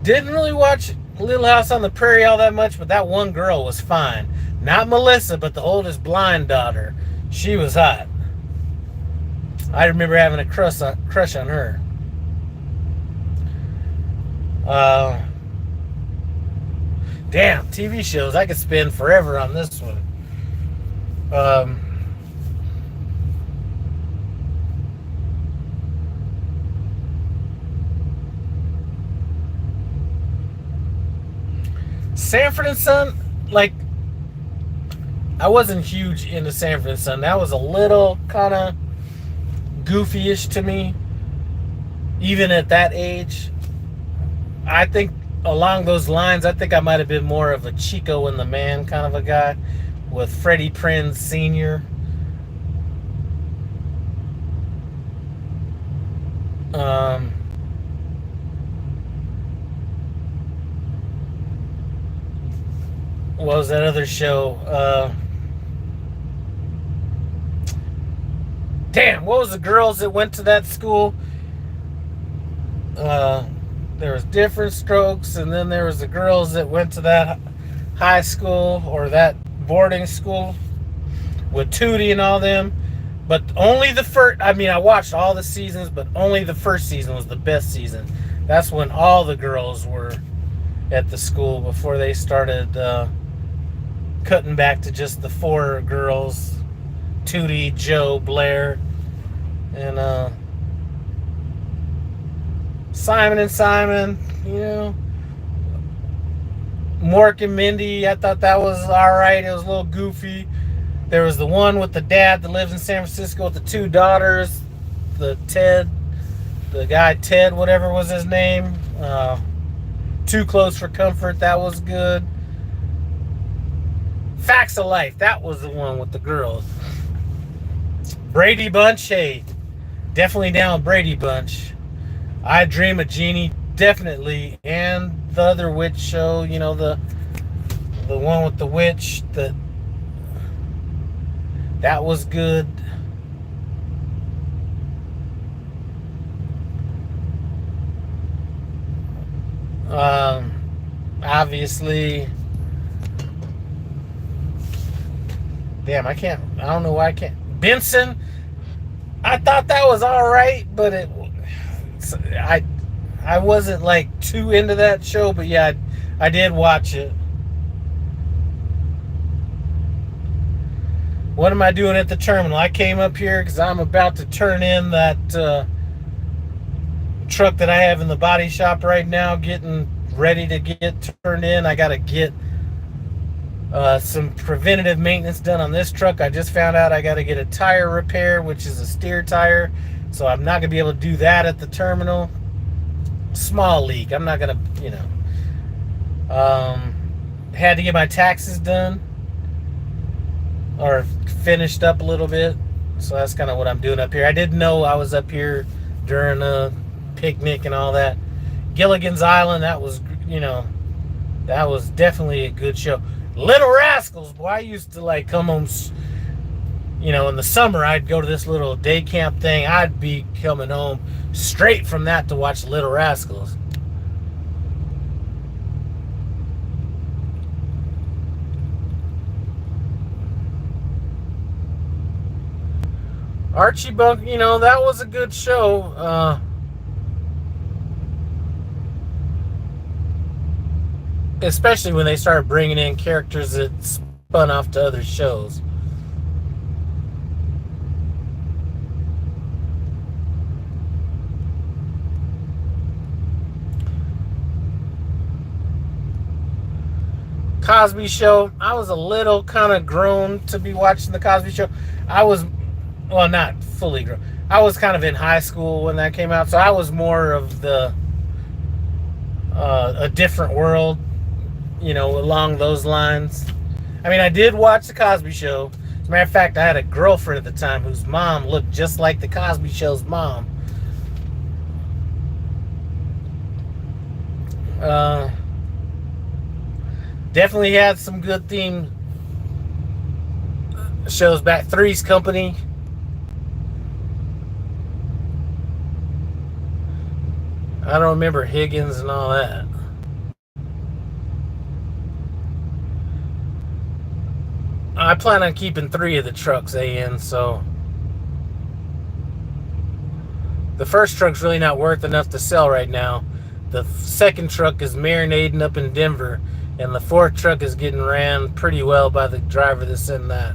Didn't really watch Little House on the Prairie all that much, but that one girl was fine. Not Melissa, but the oldest blind daughter. She was hot. I remember having a crush on her. Damn, TV shows. I could spend forever on this one. Sanford and Son, like, I wasn't huge into Sanford and Son. That was a little kind of goofy-ish to me, even at that age. I think along those lines, I think I might have been more of a Chico and the Man kind of a guy, with Freddie Prinze Sr. What was that other show? Damn, what was the girls that went to that school? There was Different Strokes, and then there was the girls that went to that high school or that boarding school with Tootie and all them. But only the first, I watched all the seasons, but only the first season was the best season. That's when all the girls were at the school before they started cutting back to just the 4 girls, Tootie, Joe, Blair, and Simon and Simon, Mork and Mindy. I thought that was alright. It was a little goofy. There was the one with the dad that lives in San Francisco with the 2 daughters, the guy Ted, whatever was his name. Too Close for Comfort, that was good. Facts of Life, that was the one with the girls. Brady Bunch, hey, definitely down with Brady Bunch. I Dream of Jeannie, definitely. And the other witch show, the one with the witch, that was good. Obviously, damn, I don't know why I can't. Benson, I thought that was alright, but I wasn't like too into that show, but yeah, I did watch it. What am I doing at the terminal? I came up here because I'm about to turn in that truck that I have in the body shop right now, getting ready to get turned in. I got to get some preventative maintenance done on this truck. I just found out I got to get a tire repair, which is a steer tire, so I'm not going to be able to do that at the terminal. Small leak. I'm not going to, had to get my taxes done or finished up a little bit, so that's kind of what I'm doing up here. I didn't know I was up here during a picnic and all that. Gilligan's Island, that was definitely a good show. Little Rascals, boy, I used to come home, in the summer I'd go to this little day camp thing. I'd be coming home straight from that to watch Little Rascals. Archie Bunk, that was a good show. Especially when they started bringing in characters that spun off to other shows. Cosby Show, I was a little kind of grown to be watching the Cosby Show. I was, well, not fully grown. I was kind of in high school when that came out, so I was more of the a different world, along those lines. I mean, I did watch the Cosby Show. As a matter of fact, I had a girlfriend at the time whose mom looked just like the Cosby Show's mom. Definitely had some good theme shows back. Three's Company. I don't remember Higgins and all that. I plan on keeping 3 of the trucks in, so the first truck's really not worth enough to sell right now. The second truck is marinating up in Denver, and the 4th truck is getting ran pretty well by the driver that's in that.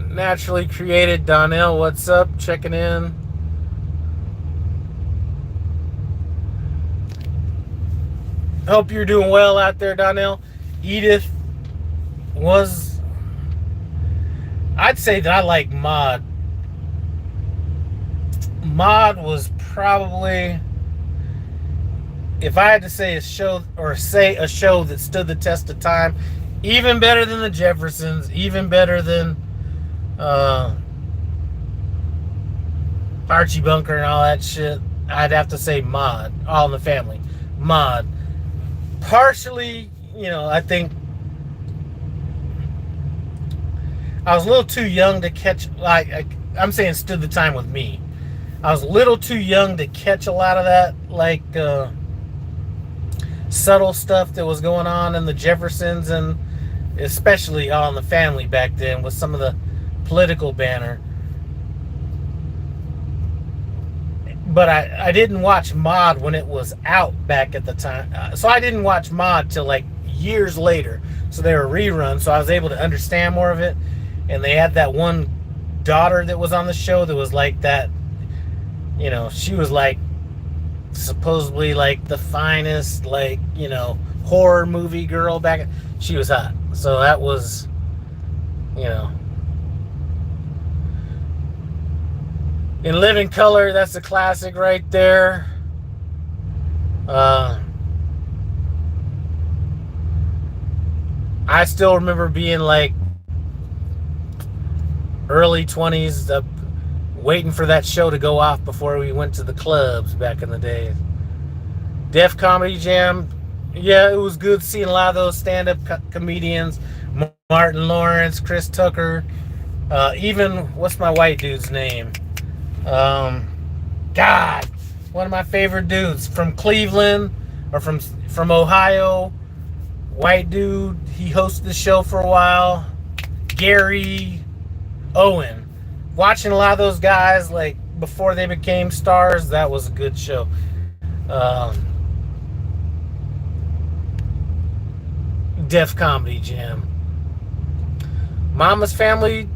Naturally Created, Donnell, what's up? Checking in. Hope you're doing well out there, Donnell. Edith was... I'd say that I like Maude. Maude was probably... If I had to say a show that stood the test of time, even better than the Jeffersons, even better than Archie Bunker and all that shit, I'd have to say Maude. All in the Family. Maude. Partially, I think I was a little too young to catch, I'm saying stood the time with me. I was a little too young to catch a lot of that, subtle stuff that was going on in the Jeffersons, and especially All in the Family back then with some of the political banner. But I didn't watch Maude when it was out back at the time. So I didn't watch Maude till years later. So they were reruns, so I was able to understand more of it. And they had that one daughter that was on the show that was like that, she was supposedly the finest horror movie girl back. She was hot. So that was In Living Color, that's a classic right there. I still remember being early 20s, waiting for that show to go off before we went to the clubs back in the day. Def Comedy Jam, yeah, it was good seeing a lot of those stand-up comedians. Martin Lawrence, Chris Tucker, even, what's my white dude's name? God, one of my favorite dudes from Cleveland, or from Ohio, white dude, he hosted the show for a while, Gary Owen. Watching a lot of those guys before they became stars, that was a good show. Def Comedy Jam. Mama's Family,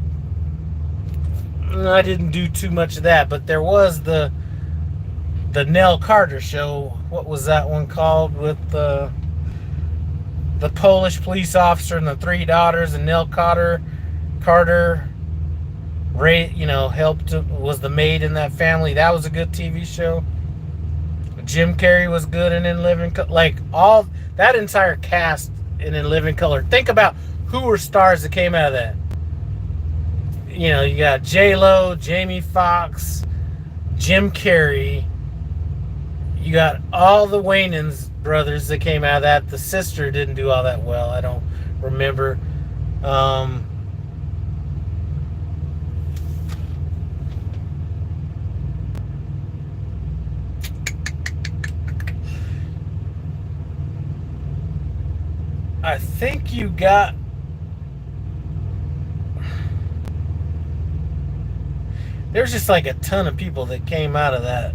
I didn't do too much of that, but there was the Nell Carter show. What was that one called, with the Polish police officer and the 3 daughters, and Nell Carter was the maid in that family. That was a good TV show. Jim Carrey was good in Living Color. All that entire cast in Living Color. Think about who were stars that came out of that. You got J-Lo, Jamie Foxx, Jim Carrey. You got all the Wayans brothers that came out of that. The sister didn't do all that well. I don't remember. I think you got... There's just like a ton of people that came out of that.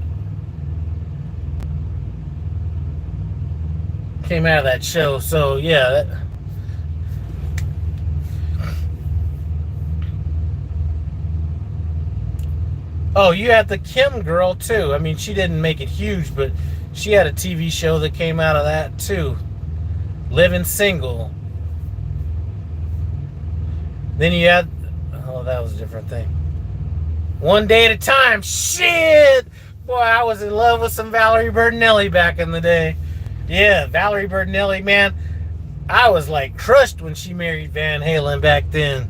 Came out of that show. So yeah. Oh, you had the Kim girl too. I mean, she didn't make it huge, but she had a TV show that came out of that too. Living Single. Then you had, oh, that was a different thing. One Day at a Time. Shit! Boy, I was in love with some Valerie Bertinelli back in the day. Yeah, Valerie Bertinelli, man. I was like crushed when she married Van Halen back then.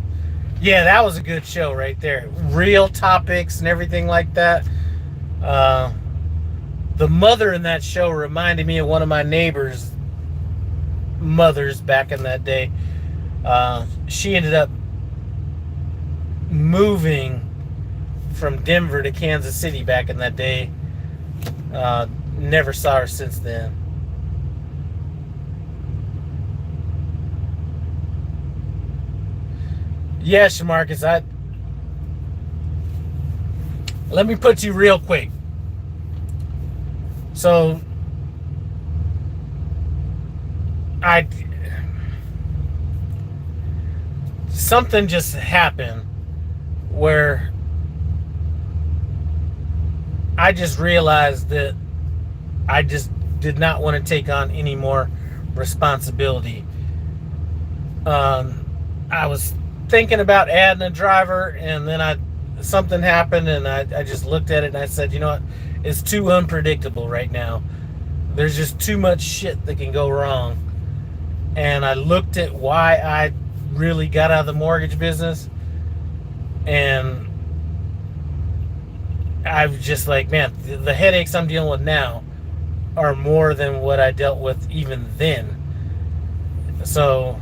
Yeah, that was a good show right there. Real topics and everything like that. The mother in that show reminded me of one of my neighbor's mothers back in that day. She ended up moving from Denver to Kansas City back in that day. Never saw her since then. Yes, Marcus, let me put you real quick. So something just happened where I just realized that I just did not want to take on any more responsibility. I was thinking about adding a driver, and then something happened, and I just looked at it and I said, you know what, it's too unpredictable right now. There's just too much shit that can go wrong. And I looked at why I really got out of the mortgage business, and I was just like, man, the headaches I'm dealing with now are more than what I dealt with even then. So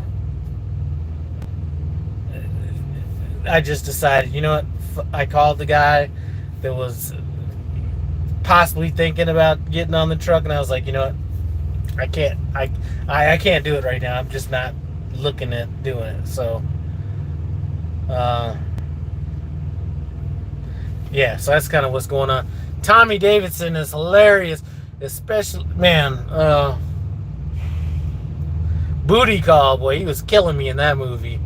I just decided, you know what, I called the guy that was possibly thinking about getting on the truck, and I was like, you know what, I can't do it right now. I'm just not looking at doing it. So yeah, so that's kind of what's going on. Tommy Davidson is hilarious, especially, man, Booty Call, boy, he was killing me in that movie.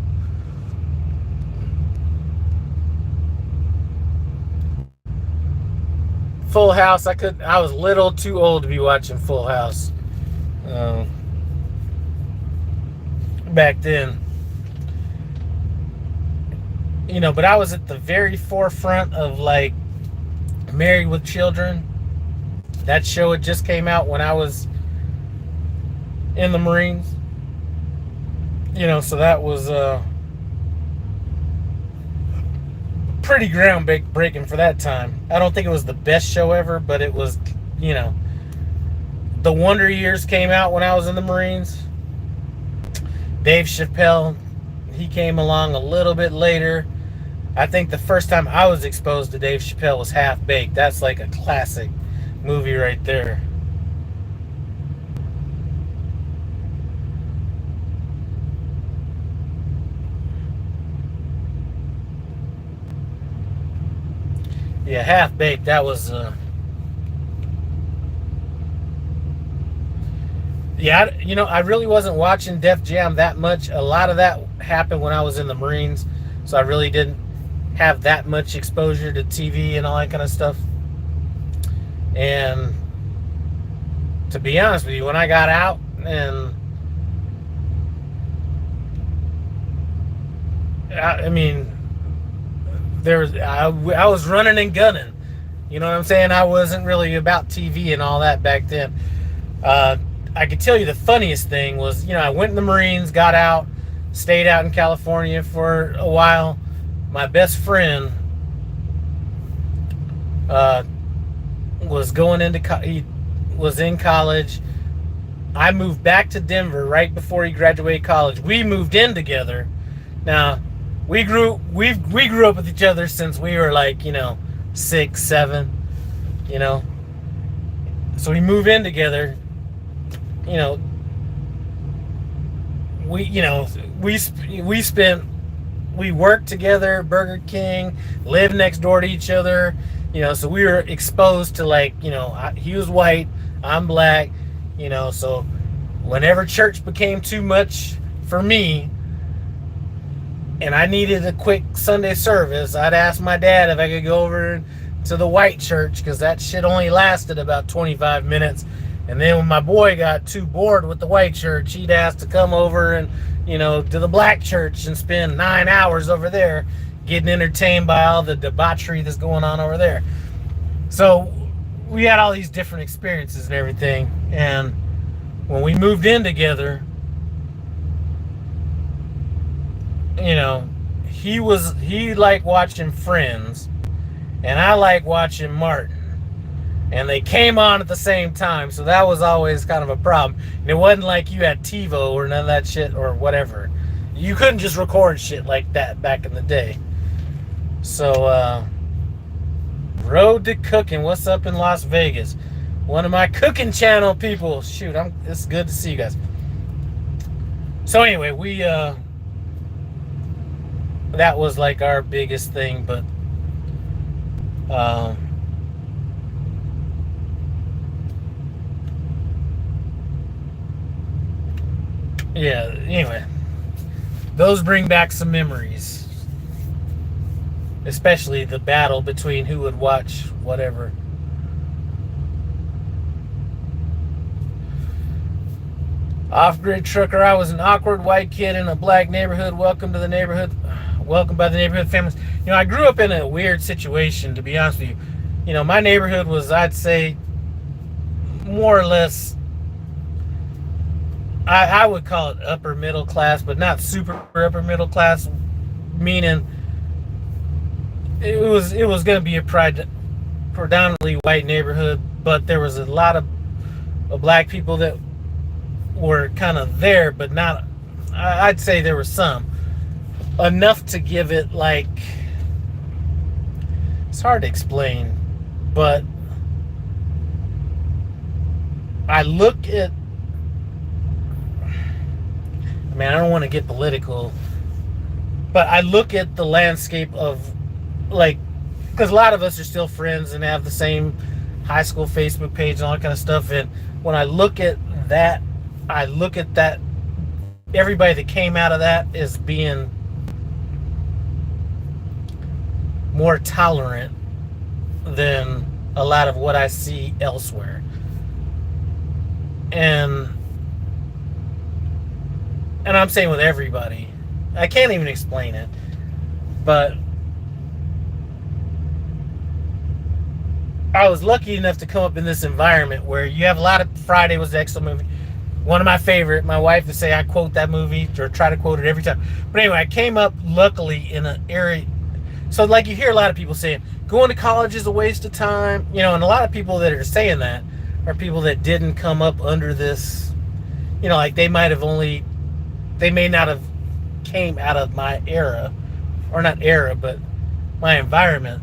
Full House, I was a little too old to be watching Full House back then. You know, but I was at the very forefront of like Married with Children. That show had just came out when I was in the Marines. You know, so that was pretty groundbreaking for that time. I don't think it was the best show ever, but it was, you know. The Wonder Years came out when I was in the Marines. Dave Chappelle, he came along a little bit later. I think the first time I was exposed to Dave Chappelle was Half Baked. That's like a classic movie right there. Yeah, Half Baked, that was yeah, you know, I really wasn't watching Def Jam that much. A lot of that happened when I was in the Marines, so I really didn't have that much exposure to TV and all that kind of stuff. And to be honest with you, when I got out and I mean, I was running and gunning. You know what I'm saying? I wasn't really about TV and all that back then. I could tell you the funniest thing was, you know, I went in the Marines, got out, stayed out in California for a while. My best friend was going into he was in college. I moved back to Denver right before he graduated college. We moved in together. Now, we grew up with each other since we were like, you know, 6, 7, you know. So we moved in together. You know, we spent we worked together, Burger King, lived next door to each other, so we were exposed to, like, he was white, I'm black, so whenever church became too much for me and I needed a quick Sunday service, I'd ask my dad if I could go over to the white church, because that shit only lasted about 25 minutes. And then when my boy got too bored with the white church, he'd ask to come over and, to the black church and spend 9 hours over there getting entertained by all the debauchery that's going on over there. So we had all these different experiences and everything. And when we moved in together, he liked watching Friends, and I like watching Martin. And they came on at the same time, so that was always kind of a problem. And it wasn't like you had TiVo or none of that shit or whatever. You couldn't just record shit like that back in the day. So, Road to Cooking. What's up in Las Vegas? One of my cooking channel people. Shoot, it's good to see you guys. So anyway, we, that was like our biggest thing, but, yeah, anyway, those bring back some memories, especially the battle between who would watch whatever. Off-grid trucker, I was an awkward white kid in a black neighborhood. Welcome by the neighborhood families. I grew up in a weird situation, to be honest with you. My neighborhood was, I'd say, more or less, I would call it upper middle class, but not super upper middle class, meaning it was going to be a predominantly white neighborhood, but there was a lot of black people that were kind of there, but not, I'd say there were some. Enough to give it, like, it's hard to explain, but I look at, I don't want to get political, but I look at the landscape of, like, because a lot of us are still friends and have the same high school Facebook page and all that kind of stuff, and when I look at that, everybody that came out of that is being more tolerant than a lot of what I see elsewhere. And I'm saying with everybody. I can't even explain it. But I was lucky enough to come up in this environment where you have a lot of, Friday was the excellent movie. One of my favorite. My wife would say I quote that movie or try to quote it every time. But anyway, I came up luckily in an area. So like you hear a lot of people saying, going to college is a waste of time. And a lot of people that are saying that are people that didn't come up under this, like they may not have came out of my era, or not era, but my environment,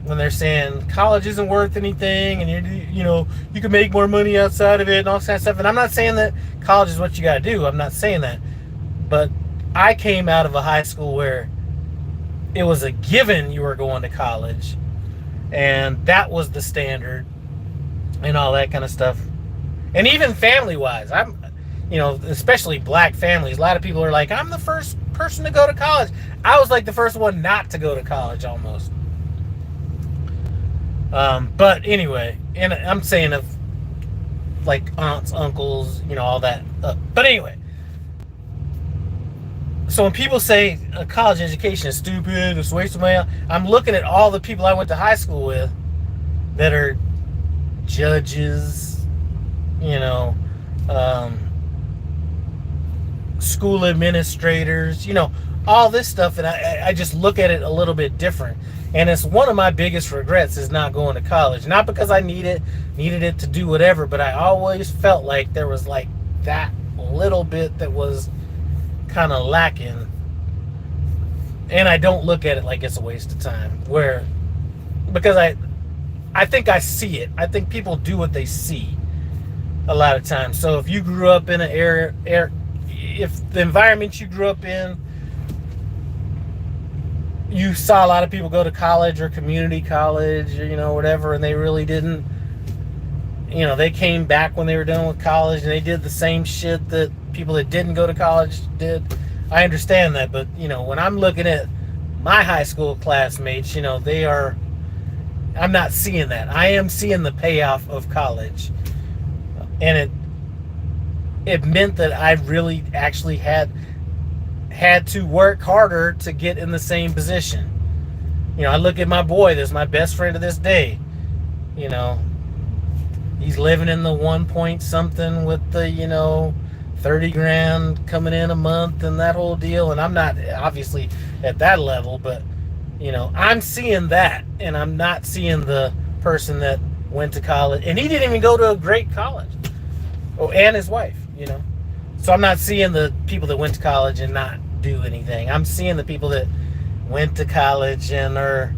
when they're saying college isn't worth anything and you can make more money outside of it and all that kind of stuff. And I'm not saying that college is what you got to do. I'm not saying that. But I came out of a high school where it was a given you were going to college, and that was the standard and all that kind of stuff. And even family-wise, especially black families, a lot of people are like, I'm the first person to go to college. I was like the first one not to go to college almost. But anyway, and I'm saying of like aunts, uncles, all that. But anyway, so when people say a college education is stupid, it's a waste of money, I'm looking at all the people I went to high school with that are judges, school administrators, all this stuff, and I just look at it a little bit different. And it's one of my biggest regrets is not going to college. Not because I needed it to do whatever, but I always felt like there was like that little bit that was kind of lacking. And I don't look at it like it's a waste of time. Because I think I see it. I think people do what they see a lot of times. So if you grew up in an area, if the environment you grew up in you saw a lot of people go to college or community college or, whatever, and they really didn't, they came back when they were done with college and they did the same shit that people that didn't go to college did. I understand that, but, when I'm looking at my high school classmates, I'm not seeing that. I am seeing the payoff of college. And it meant that I really actually had to work harder to get in the same position. I look at my boy that's my best friend to this day. He's living in the 1 point something with the 30 grand coming in a month and that whole deal. And I'm not obviously at that level, but I'm seeing that, and I'm not seeing the person that went to college, and he didn't even go to a great college. Oh, and his wife, So I'm not seeing the people that went to college and not do anything. I'm seeing the people that went to college and are,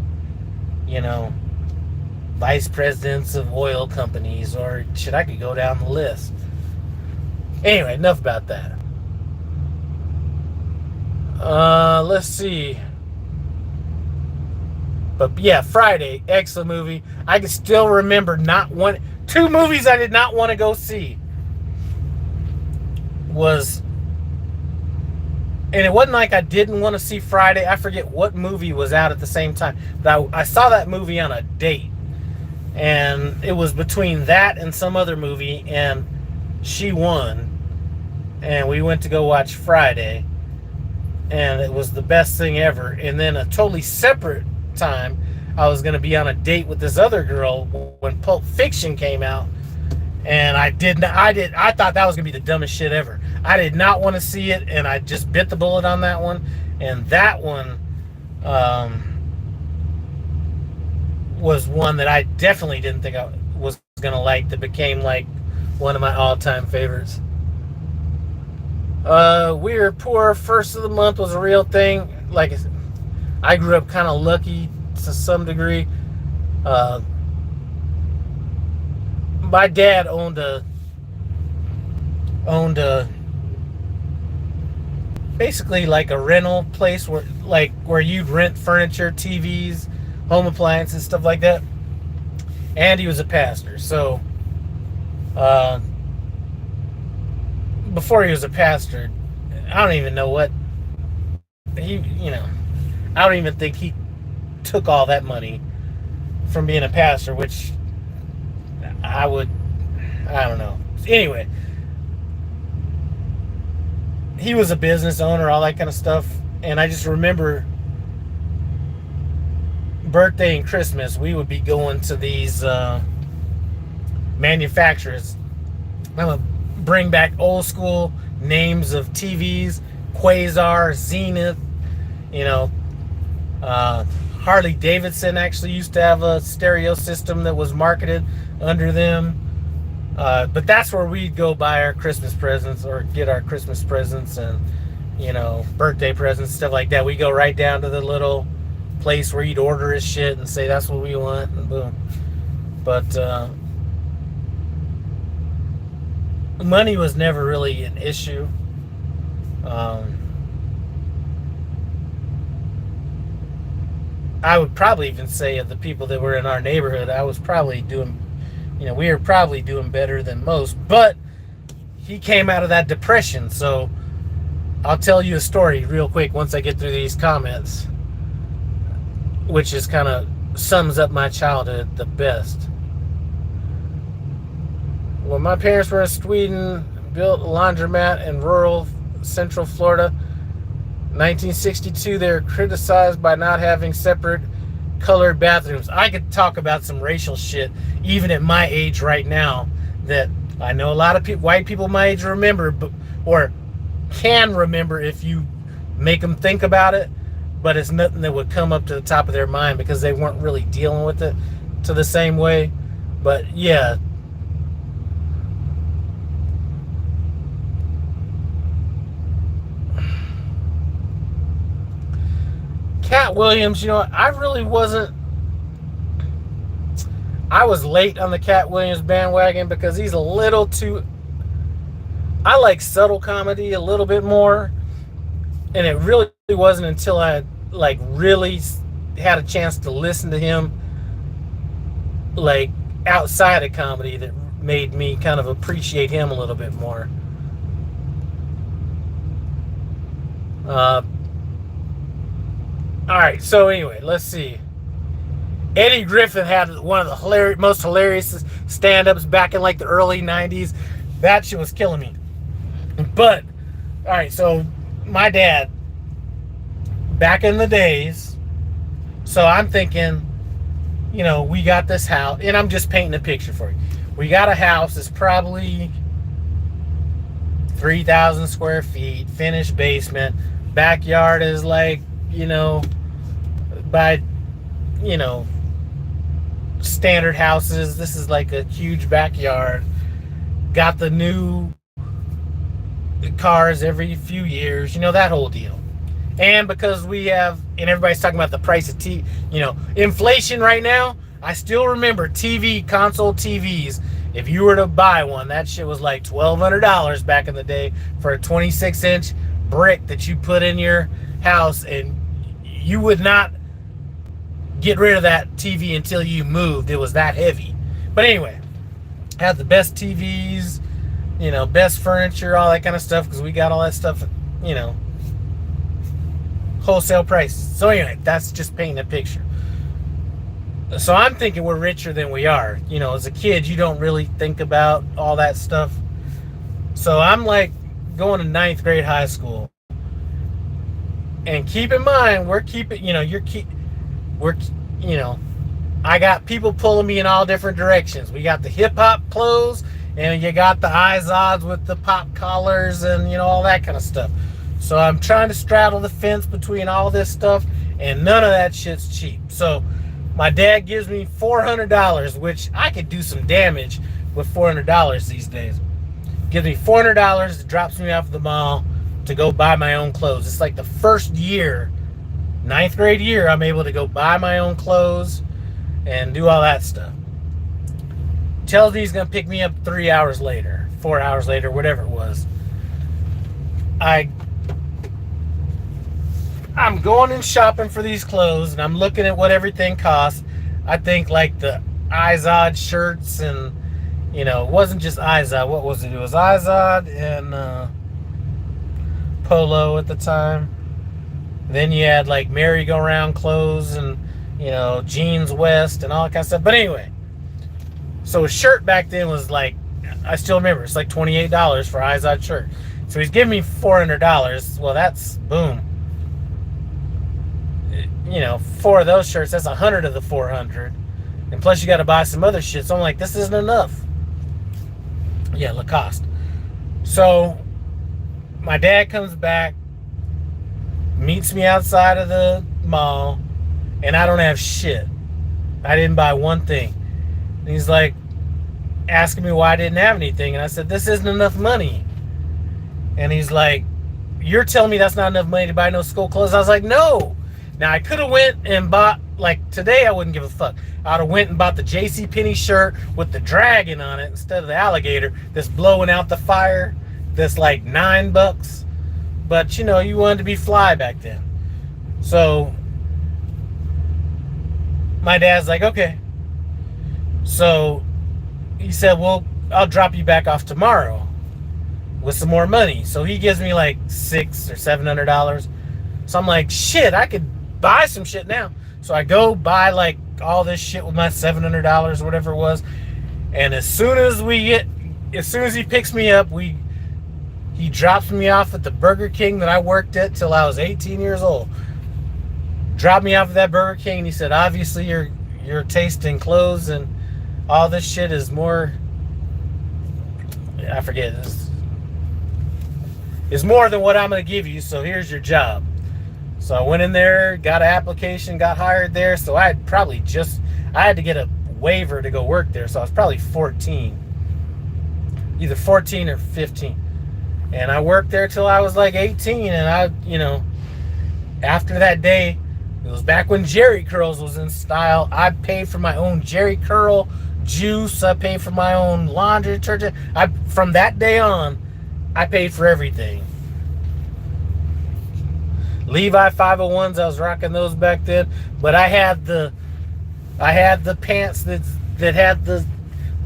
vice presidents of oil companies, or shit, I could go down the list. Anyway, enough about that. Let's see. But yeah, Friday, excellent movie. I can still remember two movies I did not want to go see. And it wasn't like I didn't want to see Friday. I forget what movie was out at the same time. But I saw that movie on a date. And it was between that and some other movie, and she won. And we went to go watch Friday. And it was the best thing ever. And then a totally separate time, I was going to be on a date with this other girl when Pulp Fiction came out. And I thought that was going to be the dumbest shit ever. I did not want to see it, and I just bit the bullet on that one. And that one was one that I definitely didn't think I was going to like, that became like one of my all-time favorites. We Were Poor, first of the month was a real thing. Like, I grew up kind of lucky to some degree. My dad owned a basically like a rental place where you'd rent furniture, TVs, home appliances, stuff like that. And he was a pastor. So before he was a pastor, I don't even know what I don't even think he took all that money from being a pastor, which I don't know. Anyway, he was a business owner, all that kind of stuff. And I just remember birthday and Christmas, we would be going to these manufacturers. I'm going to bring back old school names of TVs: Quasar, Zenith, Harley Davidson actually used to have a stereo system that was marketed under them. But that's where we'd go buy our Christmas presents, or get our Christmas presents and, birthday presents, stuff like that. We go right down to the little place where you'd order his shit and say that's what we want, and boom. But money was never really an issue. I would probably even say of the people that were in our neighborhood, I was probably doing, we were probably doing better than most. But he came out of that depression. So I'll tell you a story real quick once I get through these comments, which is kind of sums up my childhood the best. When my parents were in Sweden, built a laundromat in rural Central Florida. 1962, they were criticized by not having separate colored bathrooms. I could talk about some racial shit, even at my age right now, that I know a lot of white people my age remember, or can remember if you make them think about it, but it's nothing that would come up to the top of their mind because they weren't really dealing with it to the same way. But yeah, Cat Williams, I really wasn't. I was late on the Cat Williams bandwagon because he's a little too. I like subtle comedy a little bit more, and it really wasn't until I like really had a chance to listen to him like outside of comedy that made me kind of appreciate him a little bit more. All right, so anyway, let's see. Eddie Griffin had one of the most hilarious stand-ups back in like the early 90s. That shit was killing me. But, all right, so my dad, back in the days, so I'm thinking, you know, we got this house, and I'm just painting a picture for you. We got a house that's probably 3,000 square feet, finished basement. Backyard is like, you know, by, you know, standard houses. This is like a huge backyard. Got the new cars every few years, you know, that whole deal. And because we have, and everybody's talking about the price of TV, you know, inflation right now. I still remember console TVs. If you were to buy one, that shit was like $1,200 back in the day for a 26-inch brick that you put in your house, and you would not get rid of that TV until you moved. It was that heavy. But anyway, had the best TVs, you know, best furniture, all that kind of stuff, because we got all that stuff, you know, wholesale prices. So anyway, that's just painting a picture. So I'm thinking we're richer than we are. You know, as a kid, you don't really think about all that stuff. So I'm like going to 9th grade high school. And keep in mind, I got people pulling me in all different directions. We got the hip hop clothes, and you got the Izods with the pop collars and, you know, all that kind of stuff. So I'm trying to straddle the fence between all this stuff, and none of that shit's cheap. So my dad gives me $400, which I could do some damage with $400 these days. Gives me $400, drops me off at the mall to go buy my own clothes. It's like the first year, 9th grade year, I'm able to go buy my own clothes and do all that stuff. Tells me he's going to pick me up 3 hours later, 4 hours later, whatever it was. I'm going and shopping for these clothes, and I'm looking at what everything costs. I think like the Izod shirts, and, you know, it wasn't just Izod. What was it? It was Izod and Polo at the time. Then you had like merry-go-round clothes and, you know, Jeans West and all that kind of stuff. But anyway, so a shirt back then was like, I still remember, it's like $28 for Izod shirt. So he's giving me $400. Well, that's boom. You know, 4 of those shirts, that's 100 of the 400. And plus you got to buy some other shit. So I'm like, this isn't enough. Yeah, Lacoste. So my dad comes back, meets me outside of the mall, and I don't have shit. I didn't buy one thing. And he's like asking me why I didn't have anything. And I said, this isn't enough money. And he's like, you're telling me that's not enough money to buy no school clothes? I was like, no. Now, I could have went and bought, like, today I wouldn't give a fuck. I would have went and bought the JCPenney shirt with the dragon on it instead of the alligator that's blowing out the fire. That's like $9. But, you know, you wanted to be fly back then. So my dad's like, okay. So he said, well, I'll drop you back off tomorrow with some more money. So he gives me like $600 or $700. So I'm like, shit, I could buy some shit now. So I go buy like all this shit with my $700 or whatever it was. And as soon as he picks me up, he drops me off at the Burger King that I worked at till I was 18 years old. Dropped me off at that Burger King, and he said, obviously your taste in clothes and all this shit is more, I forget, is more than what I'm going to give you, so here's your job. So I went in there, got an application, got hired there. So I had to get a waiver to go work there. So I was probably 14, either 14 or 15. And I worked there till I was like 18. And after that day, it was back when Jerry curls was in style. I paid for my own Jerry curl juice. I paid for my own laundry detergent. From that day on, I paid for everything. Levi 501s. I was rocking those back then. But I had the pants that had the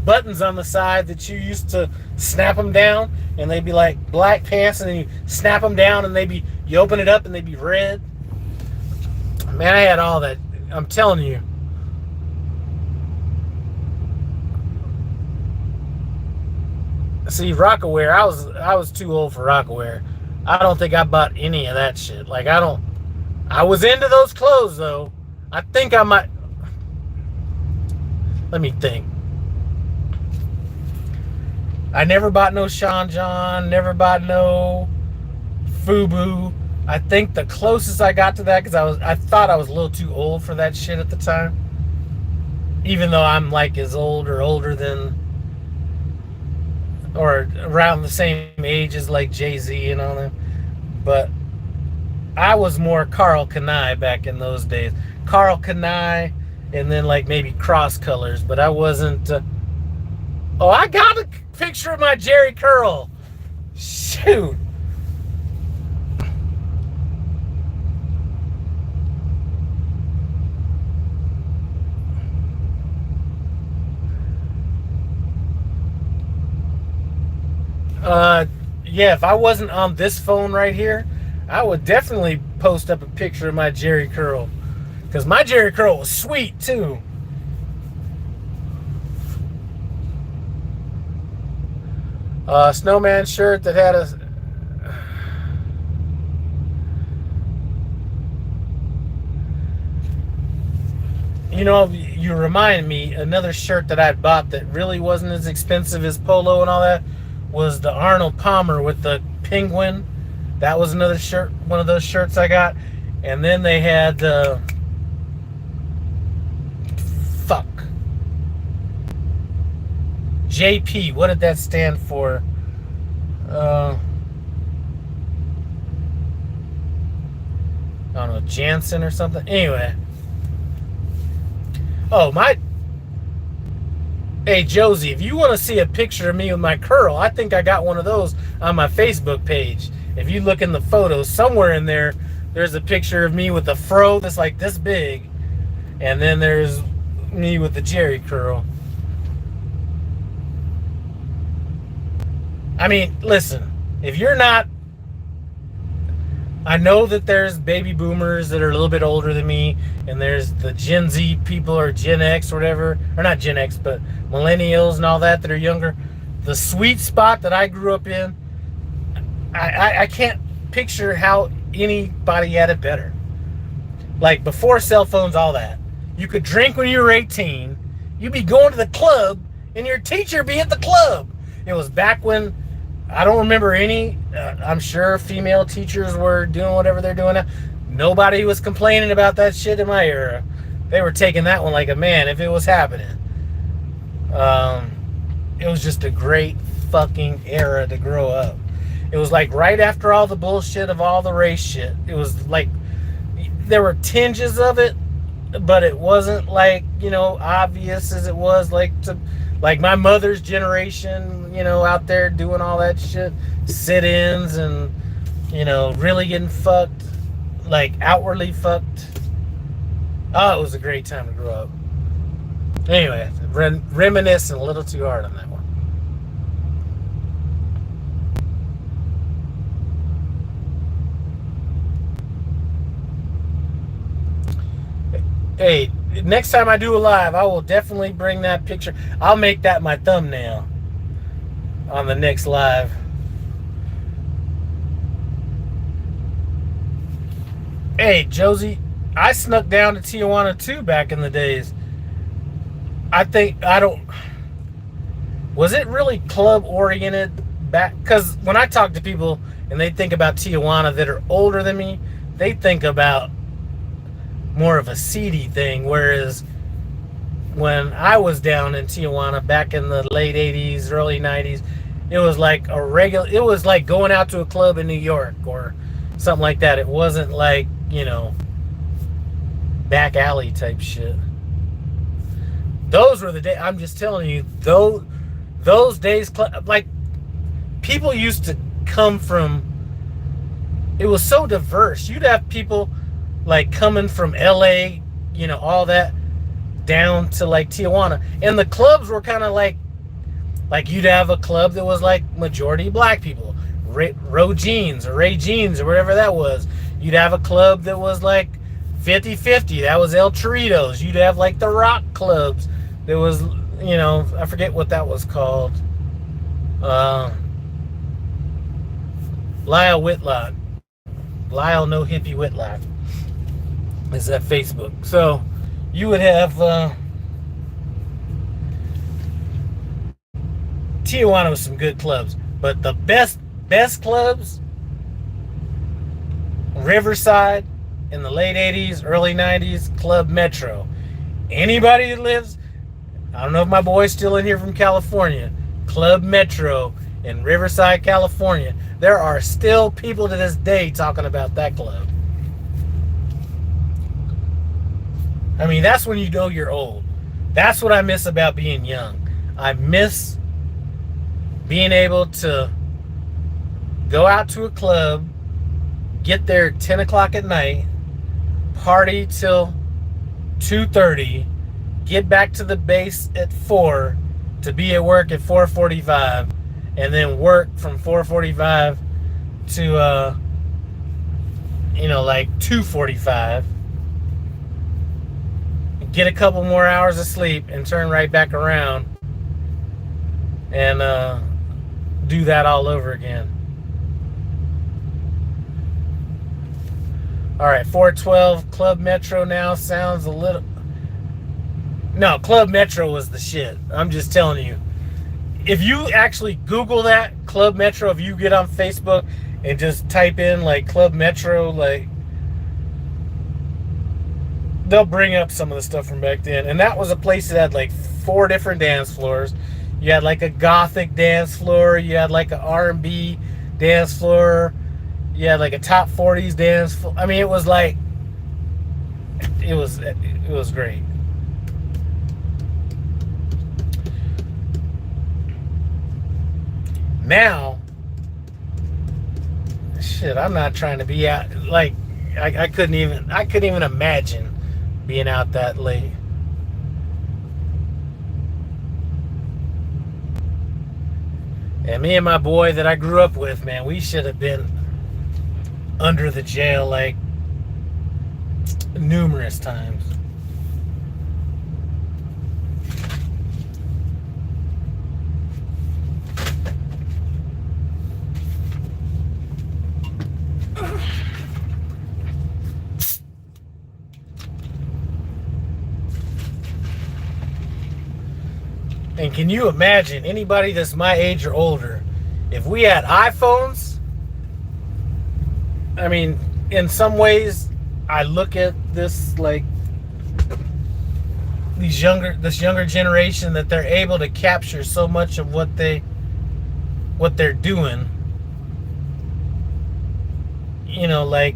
buttons on the side that you used to snap them down, and they'd be like black pants, and then you snap them down, and you open it up, and they'd be red. Man, I had all that. I'm telling you. See, Rockaware, I was too old for Rockaware. I don't think I bought any of that shit. Like, I was into those clothes, though. I think I might. Let me think. I never bought no Sean John, never bought no FUBU. I think the closest I got to that, because I thought I was a little too old for that shit at the time. Even though I'm like as old or older than, or around the same age as like Jay-Z and all that. But I was more Carl Kanai back in those days. Carl Kanai, and then like maybe cross colors, but I wasn't. Oh, I got a picture of my Jerry curl. Shoot. Yeah, if I wasn't on this phone right here, I would definitely post up a picture of my Jerry curl. Because my Jerry curl was sweet, too. Snowman shirt that had a... You know, you remind me, another shirt that I bought that really wasn't as expensive as Polo and all that was the Arnold Palmer with the penguin. That was another shirt, one of those shirts I got. And then they had JP. What did that stand for? I don't know, Jansen or something. Anyway. Oh, hey, Josie, if you want to see a picture of me with my curl, I think I got one of those on my Facebook page. If you look in the photos, somewhere in there, there's a picture of me with a fro that's like this big. And then there's me with the Jerry curl. I mean, listen, if you're not... I know that there's baby boomers that are a little bit older than me, and there's the Gen Z people or Gen X or whatever, or not Gen X, but millennials and all that are younger. The sweet spot that I grew up in, I can't picture how anybody had it better. Like before cell phones, all that. You could drink when you were 18, you'd be going to the club, and your teacher be at the club. It was back when, I don't remember any, I'm sure female teachers were doing whatever they're doing now. Nobody was complaining about that shit in my era. They were taking that one like a man if it was happening. It was just a great fucking era to grow up. It was like right after all the bullshit of all the race shit. It was like, there were tinges of it, but it wasn't like, you know, obvious as it was like to... Like my mother's generation, you know, out there doing all that shit, sit-ins and, you know, really getting fucked, like outwardly fucked. Oh, it was a great time to grow up. Anyway, reminiscing a little too hard on that one. Hey, next time I do a live, I will definitely bring that picture. I'll make that my thumbnail on the next live. Hey, Josie, I snuck down to Tijuana too back in the days. Was it really club oriented back? Because when I talk to people and they think about Tijuana that are older than me, they think about more of a seedy thing, whereas when I was down in Tijuana back in the late 80s, early 90s, it was like it was like going out to a club in New York or something like that. It wasn't like, you know, back alley type shit. Those were the days. I'm just telling you, those days, like, people used to come from, it was so diverse. You'd have people like coming from LA, you know, all that down to like Tijuana. And the clubs were kind of like you'd have a club that was like majority black people, Ray Jeans or whatever that was. You'd have a club that was like 50-50. That was El Chorritos. You'd have like the rock clubs. There was, you know, I forget what that was called. Lyle Whitlock. Lyle No Hippie Whitlock is that Facebook. So you would have Tijuana with some good clubs, but the best clubs, Riverside in the late 80s, early 90s, Club Metro. Anybody that lives, I don't know if my boy's still in here from California, Club Metro in Riverside, California. There are still people to this day talking about that club. I mean, that's when you know you're old. That's what I miss about being young. I miss being able to go out to a club, get there at 10 o'clock at night, party till 2:30, get back to the base at 4 to be at work at 4:45, and then work from 4:45 to like 2:45, get a couple more hours of sleep and turn right back around and do that all over again. All right, 412 Club Metro now sounds a little... No, Club Metro was the shit. I'm just telling you. If you actually Google that, Club Metro, if you get on Facebook and just type in like Club Metro, like, they'll bring up some of the stuff from back then. And that was a place that had like 4 different dance floors. You had like a gothic dance floor. You had like an R&B dance floor. You had like a top 40s dance floor. I mean, it was like, it was great. Now, shit, I'm not trying to be out. Like, I couldn't even imagine being out that late. And me and my boy that I grew up with, man, we should have been under the jail like numerous times. And can you imagine anybody that's my age or older, if we had iPhones? I mean, in some ways, I look at this like this younger generation, that they're able to capture so much of what they're doing. You know, like,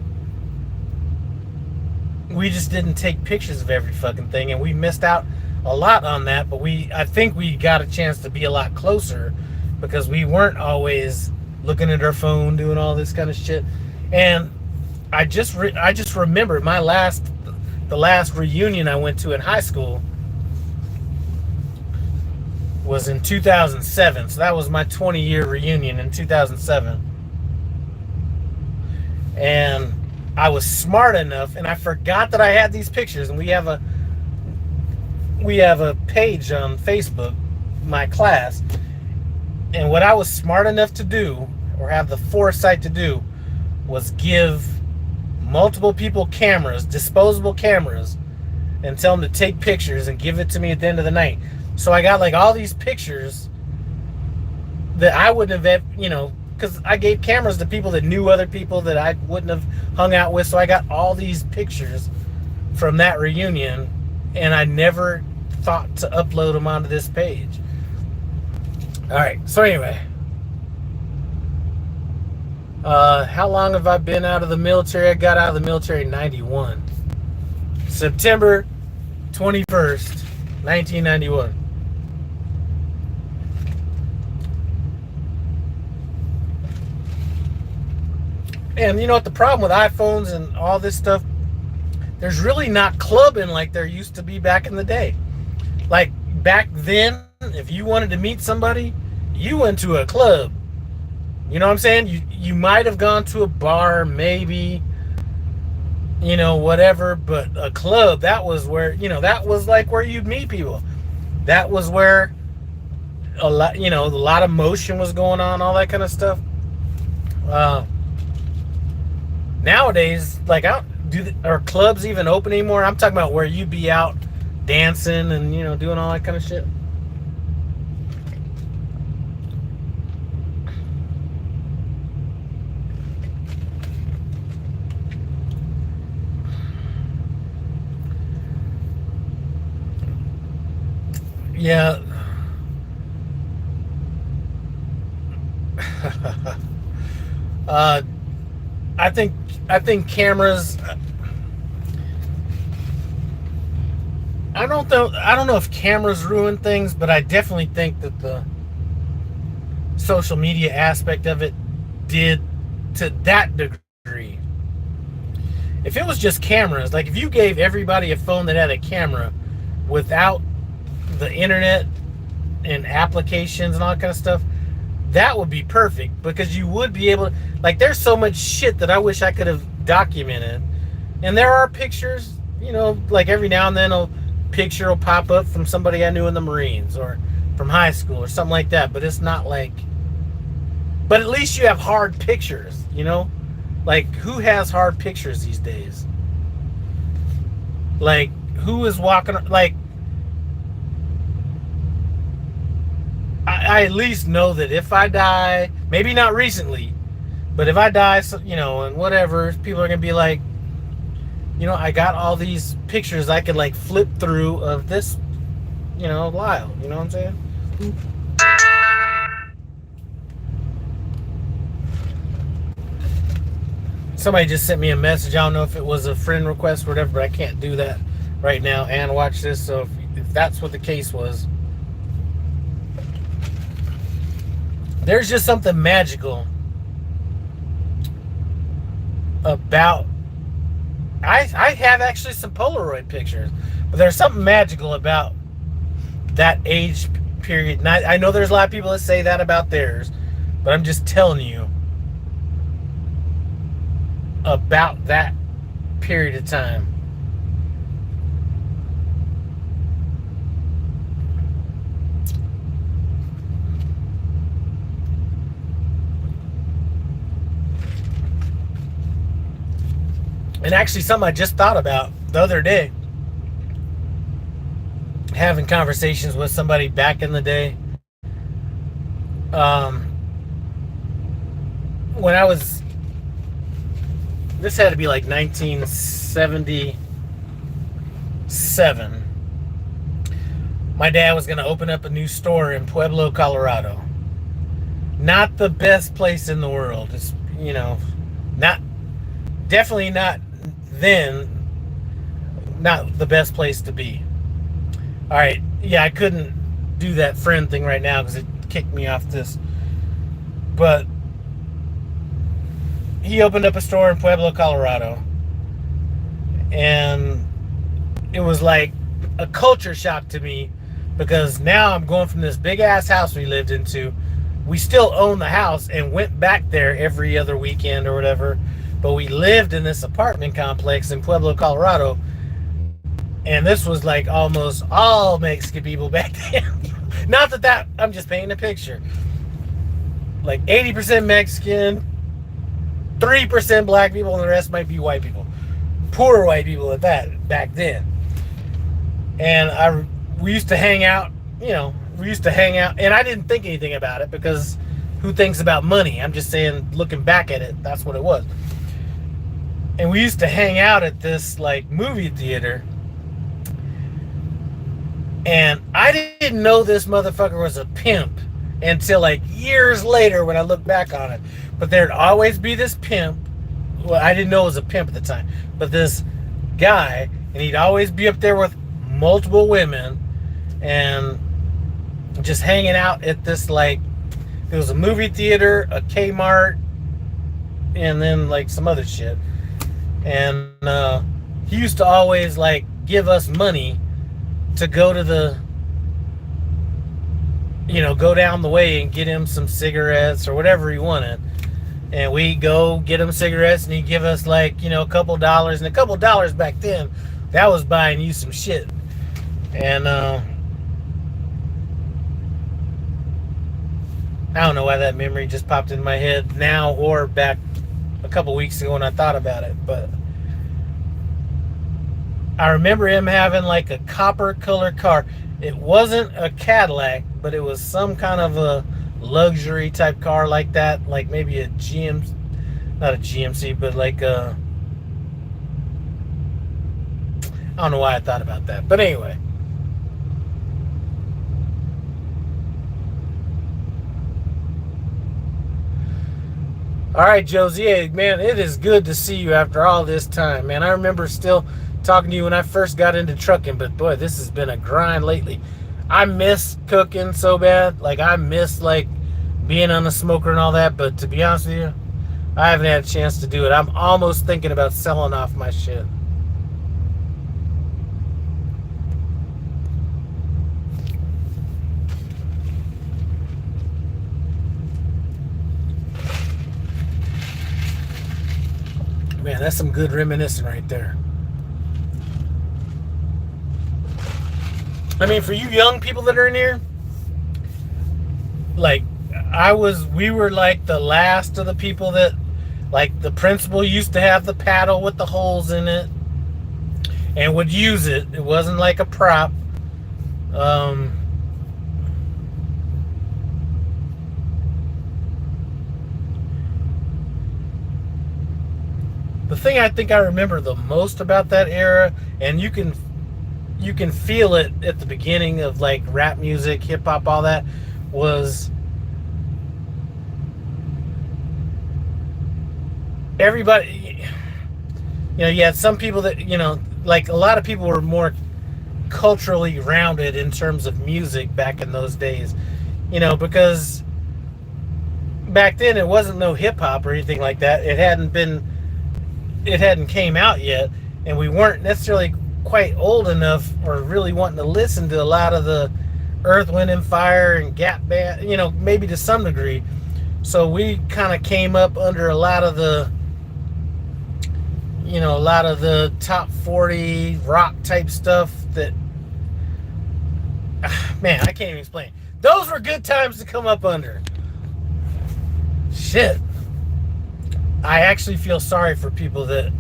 we just didn't take pictures of every fucking thing, and we missed out a lot on that. But I think we got a chance to be a lot closer because we weren't always looking at our phone doing all this kind of shit. And I just remember the last reunion I went to in high school was in 2007. So that was my 20-year reunion in 2007. And I was smart enough, and I forgot that I had these pictures. And we have a page on Facebook, my class. And what I was smart enough to do, or have the foresight to do, was give multiple people cameras, disposable cameras, and tell them to take pictures and give it to me at the end of the night. So I got like all these pictures that I wouldn't have, because I gave cameras to people that knew other people that I wouldn't have hung out with. So I got all these pictures from that reunion, and I never thought to upload them onto this page. All right, so anyway, how long have I been out of the military? I got out of the military in 91. September 21st, 1991. And you know what the problem with iPhones and all this stuff? There's really not clubbing like there used to be back in the day. Like back then, if you wanted to meet somebody, you went to a club. You know what I'm saying? You might have gone to a bar, maybe, you know, whatever, but a club, that was where, you know, that was like where you'd meet people. That was where a lot of motion was going on, all that kind of stuff. Nowadays, like, are clubs even open anymore? I'm talking about where you'd be out dancing and, you know, doing all that kind of shit. Yeah. I think cameras. I don't know if cameras ruin things, but I definitely think that the social media aspect of it did to that degree. If it was just cameras, like if you gave everybody a phone that had a camera without the internet and applications and all that kind of stuff, that would be perfect, because you would be able to, like, there's so much shit that I wish I could have documented. And there are pictures, you know, like every now and then a picture will pop up from somebody I knew in the Marines or from high school or something like that, but it's not like, but at least you have hard pictures, you know? Like, who has hard pictures these days? Like, who is walking, like, I at least know that if I die, maybe not recently, but if I die, you know, and whatever, people are going to be like, you know, I got all these pictures I could, like, flip through of this, you know, Lyle. You know what I'm saying? Somebody just sent me a message. I don't know if it was a friend request or whatever, but I can't do that right now and watch this. So if that's what the case was, there's just something magical about, I have actually some Polaroid pictures, but there's something magical about that age period. And I know there's a lot of people that say that about theirs, but I'm just telling you about that period of time. And actually, something I just thought about the other day, having conversations with somebody back in the day. When I was, this had to be like 1977. My dad was going to open up a new store in Pueblo, Colorado. Not the best place in the world. It's, you know, definitely not then, not the best place to be. All right, yeah, I couldn't do that friend thing right now because it kicked me off this. But he opened up a store in Pueblo, Colorado, and it was like a culture shock to me, because now I'm going from this big ass house we lived into, we still own the house and went back there every other weekend or whatever, but we lived in this apartment complex in Pueblo, Colorado, and this was like almost all Mexican people back then. Not that I'm just painting a picture. Like 80% Mexican, 3% black people, and the rest might be white people. Poor white people at that, back then. And we used to hang out, you know, and I didn't think anything about it, because who thinks about money? I'm just saying, looking back at it, that's what it was. And we used to hang out at this, like, movie theater. And I didn't know this motherfucker was a pimp until, like, years later when I look back on it. But there'd always be this pimp. Well, I didn't know it was a pimp at the time. But this guy, and he'd always be up there with multiple women and just hanging out at this, like, it was a movie theater, a Kmart, and then like some other shit. And he used to always like give us money to go to the, go down the way and get him some cigarettes or whatever he wanted. And we go get him cigarettes, and he'd give us like, a couple dollars. And a couple dollars back then, that was buying you some shit. And I don't know why that memory just popped in my head now or back a couple weeks ago when I thought about it. But I remember him having like a copper colored car. It wasn't a Cadillac, but it was some kind of a luxury type car like that, like maybe a GMC, not a GMC, but like a, I don't know why I thought about that, but anyway. All right, Josie, hey, man, it is good to see you after all this time, man. I remember still talking to you when I first got into trucking, but boy, this has been a grind lately. I miss cooking so bad. Like, I miss like being on the smoker and all that, but to be honest with you, I haven't had a chance to do it. I'm almost thinking about selling off my shit. Man, that's some good reminiscing right there. I mean, for you young people that are in here, like, we were like the last of the people that, like, the principal used to have the paddle with the holes in it and would use it. It wasn't like a prop. The thing I think I remember the most about that era, and you can feel it at the beginning of like rap music, hip hop, all that, was everybody, you had some people that, like a lot of people were more culturally rounded in terms of music back in those days, because back then it wasn't no hip hop or anything like that. It hadn't came out yet, and we weren't necessarily quite old enough or really wanting to listen to a lot of the Earth, Wind and Fire and Gap Band, maybe to some degree. So we kind of came up under a lot of the top 40 rock type stuff that, man, I can't even explain. Those were good times to come up under. Shit. I actually feel sorry for people that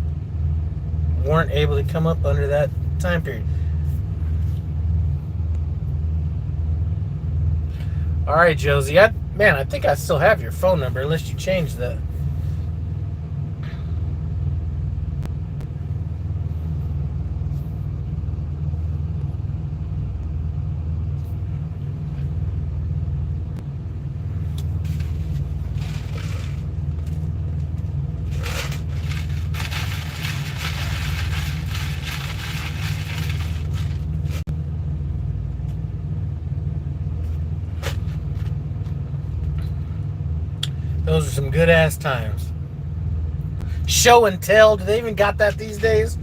weren't able to come up under that time period. All right, Josie. I think I still have your phone number unless you changed that. Those are some good ass times. Show and tell. Do they even got that these days?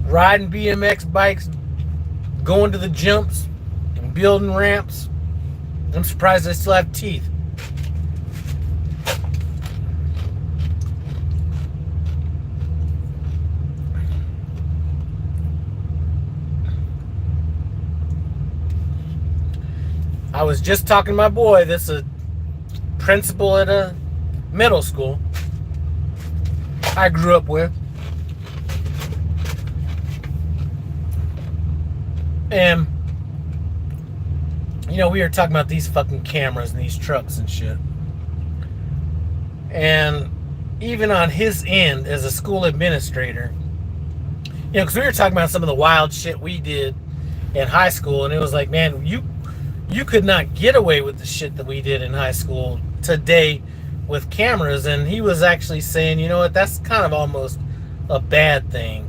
Riding BMX bikes, going to the jumps, and building ramps. I'm surprised they still have teeth. I was just talking to my boy, this is a principal at a middle school I grew up with. And, we were talking about these fucking cameras and these trucks and shit. And even on his end as a school administrator, because we were talking about some of the wild shit we did in high school, and it was like, man, you could not get away with the shit that we did in high school today with cameras. And he was actually saying, you know what, that's kind of almost a bad thing,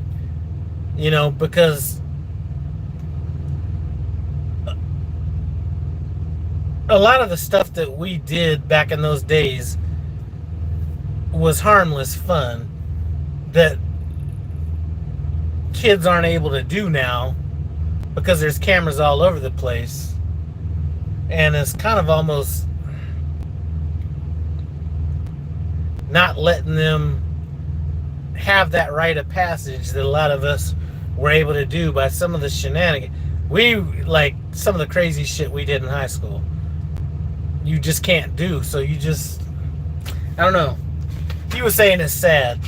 because a lot of the stuff that we did back in those days was harmless fun that kids aren't able to do now because there's cameras all over the place, and it's kind of almost not letting them have that rite of passage that a lot of us were able to do by some of the shenanigans. We, like, some of the crazy shit we did in high school, you just can't do. So you just, I don't know. He was saying it's sad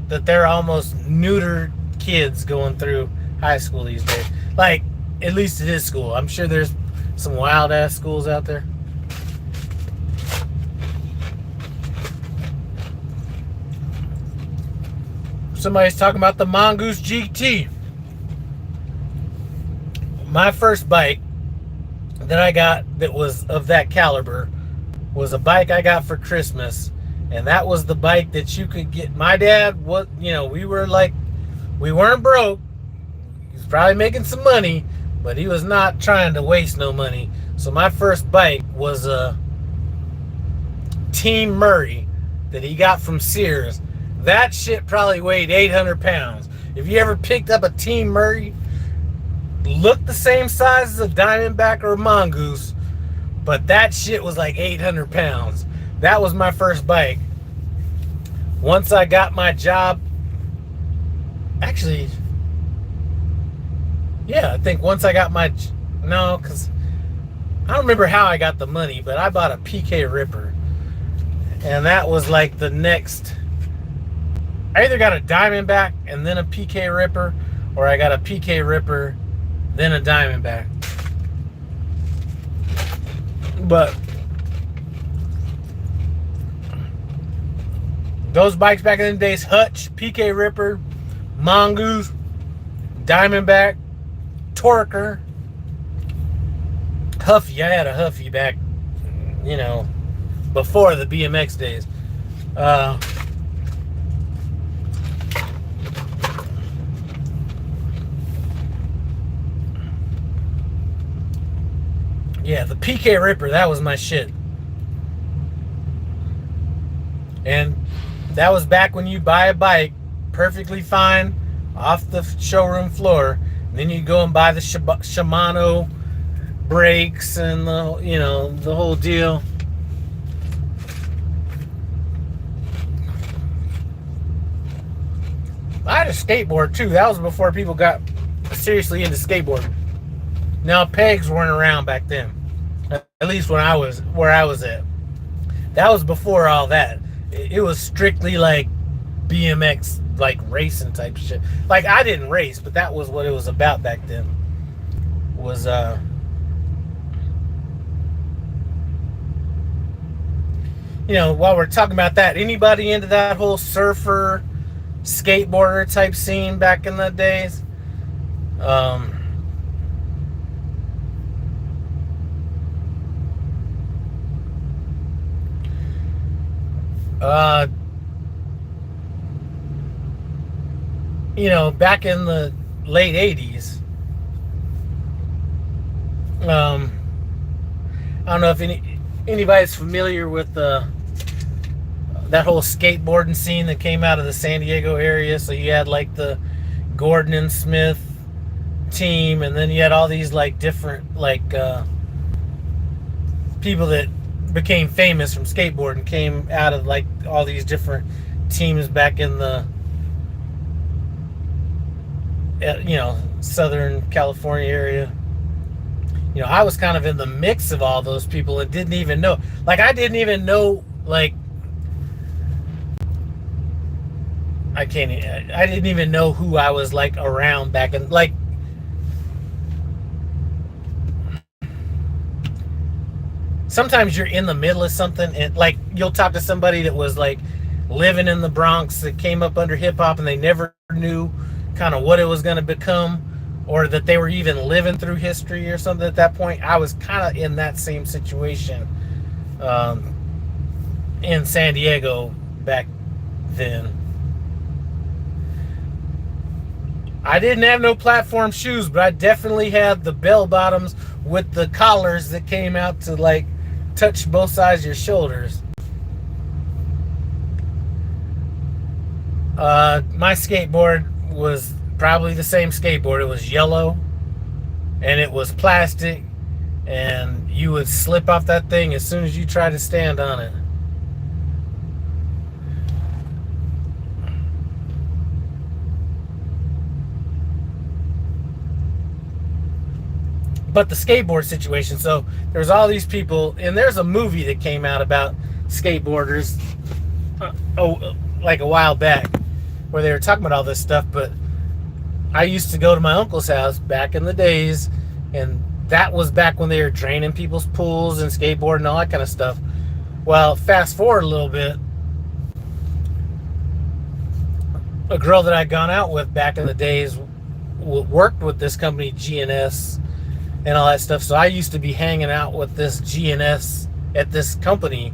that they're almost neutered kids going through high school these days. Like, at least at his school. I'm sure there's some wild ass schools out there. Somebody's talking about the Mongoose GT. My first bike that I got that was of that caliber was a bike I got for Christmas, and that was the bike that you could get. My dad, what, you know, we weren't broke. He was probably making some money, but he was not trying to waste no money. So my first bike was a Team Murray that he got from Sears. That shit probably weighed 800 pounds. If you ever picked up a Team Murray, looked the same size as a Diamondback or a Mongoose, but that shit was like 800 pounds. That was my first bike. Once I got my job, actually, yeah, I think once I got my, no, because I don't remember how I got the money, but I bought a PK Ripper. And that was like the next, I either got a Diamondback and then a PK Ripper, or I got a PK Ripper, then a Diamondback. But those bikes back in the days, Hutch, PK Ripper, Mongoose, Diamondback, Torker, Huffy. I had a Huffy back, you know, before the BMX days. Yeah, the PK Ripper, that was my shit. And that was back when you buy a bike perfectly fine off the showroom floor, and then you go and buy the Shimano brakes and the, you know, the whole deal. I had a skateboard too. That was before people got seriously into skateboarding. Now, pegs weren't around back then. At least when I was where I was at. That was before all that. It was strictly like BMX, like racing type shit. Like, I didn't race, but that was what it was about back then. Was you know, while we're talking about that, anybody into that whole surfer, skateboarder type scene back in the days? You know, back in the late 80s, I don't know if anybody's familiar with that whole skateboarding scene that came out of the San Diego area. So you had like the Gordon and Smith team, and then you had all these like different like people that became famous from skateboarding, came out of like all these different teams back in the you know, Southern California area. You know, I was kind of in the mix of all those people and didn't even know. Like, I didn't even know, like, I didn't even know who I was like around back in, like, sometimes you're in the middle of something and like you'll talk to somebody that was like living in the Bronx that came up under hip hop and they never knew kind of what it was going to become, or that they were even living through history or something at that point. I was kind of in that same situation in San Diego back then. I didn't have no platform shoes, but I definitely had the bell bottoms with the collars that came out to like touch both sides of your shoulders. My skateboard was probably the same skateboard. It was yellow and it was plastic, and you would slip off that thing as soon as you tried to stand on it. But the skateboard situation, so there's all these people, and there's a movie that came out about skateboarders like a while back, where they were talking about all this stuff. But I used to go to my uncle's house back in the days, and that was back when they were draining people's pools and skateboarding and all that kind of stuff. Well, fast forward a little bit, a girl that I'd gone out with back in the days worked with this company GNS and all that stuff. So I used to be hanging out with this GNS at this company,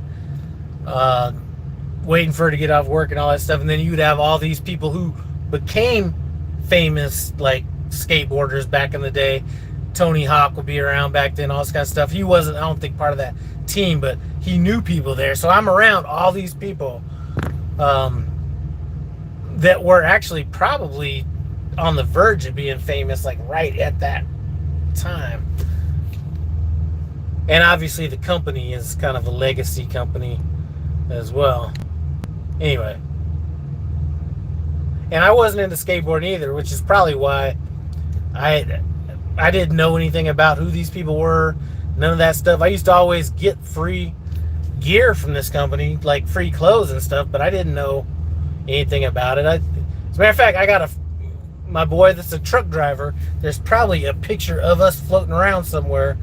waiting for her to get off work and all that stuff. And then you'd have all these people who became famous, like skateboarders back in the day. Tony Hawk would be around back then, all this kind of stuff. He wasn't, I don't think, part of that team, but he knew people there. So I'm around all these people that were actually probably on the verge of being famous, like right at that time. And obviously the company is kind of a legacy company as well. Anyway, and I wasn't into skateboarding either, which is probably why I didn't know anything about who these people were, none of that stuff. I used to always get free gear from this company, like free clothes and stuff, but I didn't know anything about it. As a matter of fact, I got my boy that's a truck driver, there's probably a picture of us floating around somewhere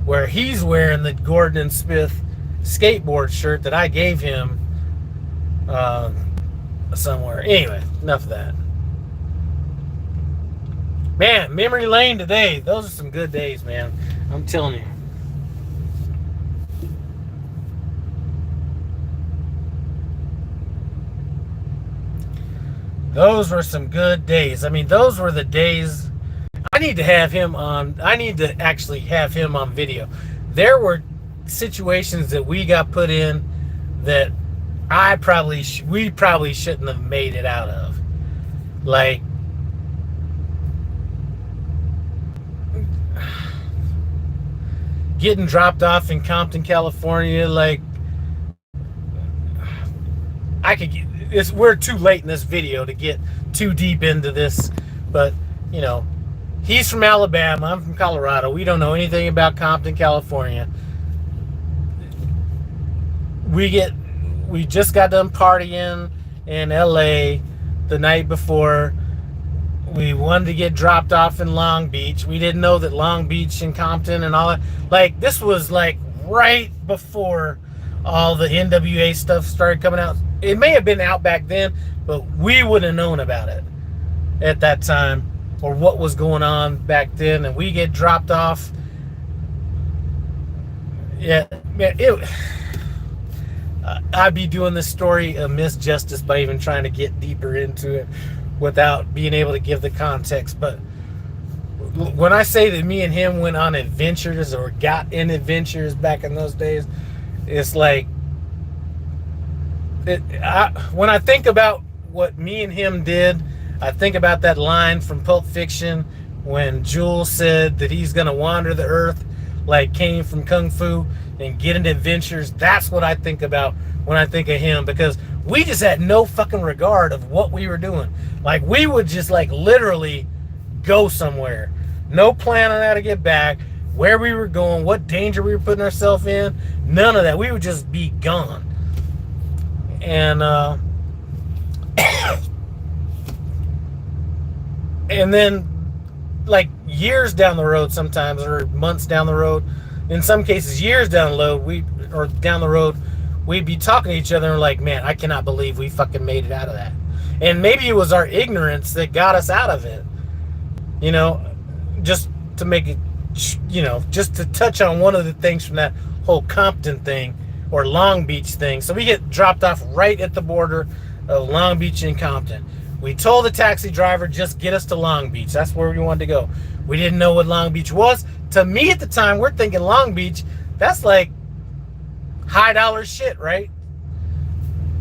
where he's wearing the Gordon and Smith skateboard shirt that I gave him somewhere. Anyway, enough of that. Man, memory lane today. Those are some good days, man. I'm telling you. Those were some good days. I mean, those were the days. I need to have him on. I need to actually have him on video. There were situations that we got put in that we probably shouldn't have made it out of. Like, getting dropped off in Compton, California. Like, we're too late in this video to get too deep into this, but you know, he's from Alabama, I'm from Colorado. We don't know anything about Compton, California. We just got done partying in LA the night before. We wanted to get dropped off in Long Beach. We didn't know that Long Beach and Compton and all that, like, this was like right before all the NWA stuff started coming out. It may have been out back then, but we wouldn't have known about it at that time, or what was going on back then. And we get dropped off. Yeah, man, I'd be doing this story a misjustice by even trying to get deeper into it without being able to give the context. But when I say that me and him went on adventures or got in adventures back in those days, it's like, when I think about what me and him did, I think about that line from Pulp Fiction when Jules said that he's going to wander the earth like Kane from Kung Fu and get into adventures. That's what I think about when I think of him, because we just had no fucking regard of what we were doing. Like, we would just like literally go somewhere. No plan on how to get back, where we were going, what danger we were putting ourselves in. None of that. We would just be gone. And and then like years down the road sometimes, or months down the road, in some cases years down the road, we'd be talking to each other and like, man, I cannot believe we fucking made it out of that. And maybe it was our ignorance that got us out of it, you know. Just to make it, you know, just to touch on one of the things from that whole Compton thing or Long Beach thing. So we get dropped off right at the border of Long Beach and Compton. We told the taxi driver, just get us to Long Beach. That's where we wanted to go. We didn't know what Long Beach was. To me at the time, we're thinking Long Beach, that's like high dollar shit, right?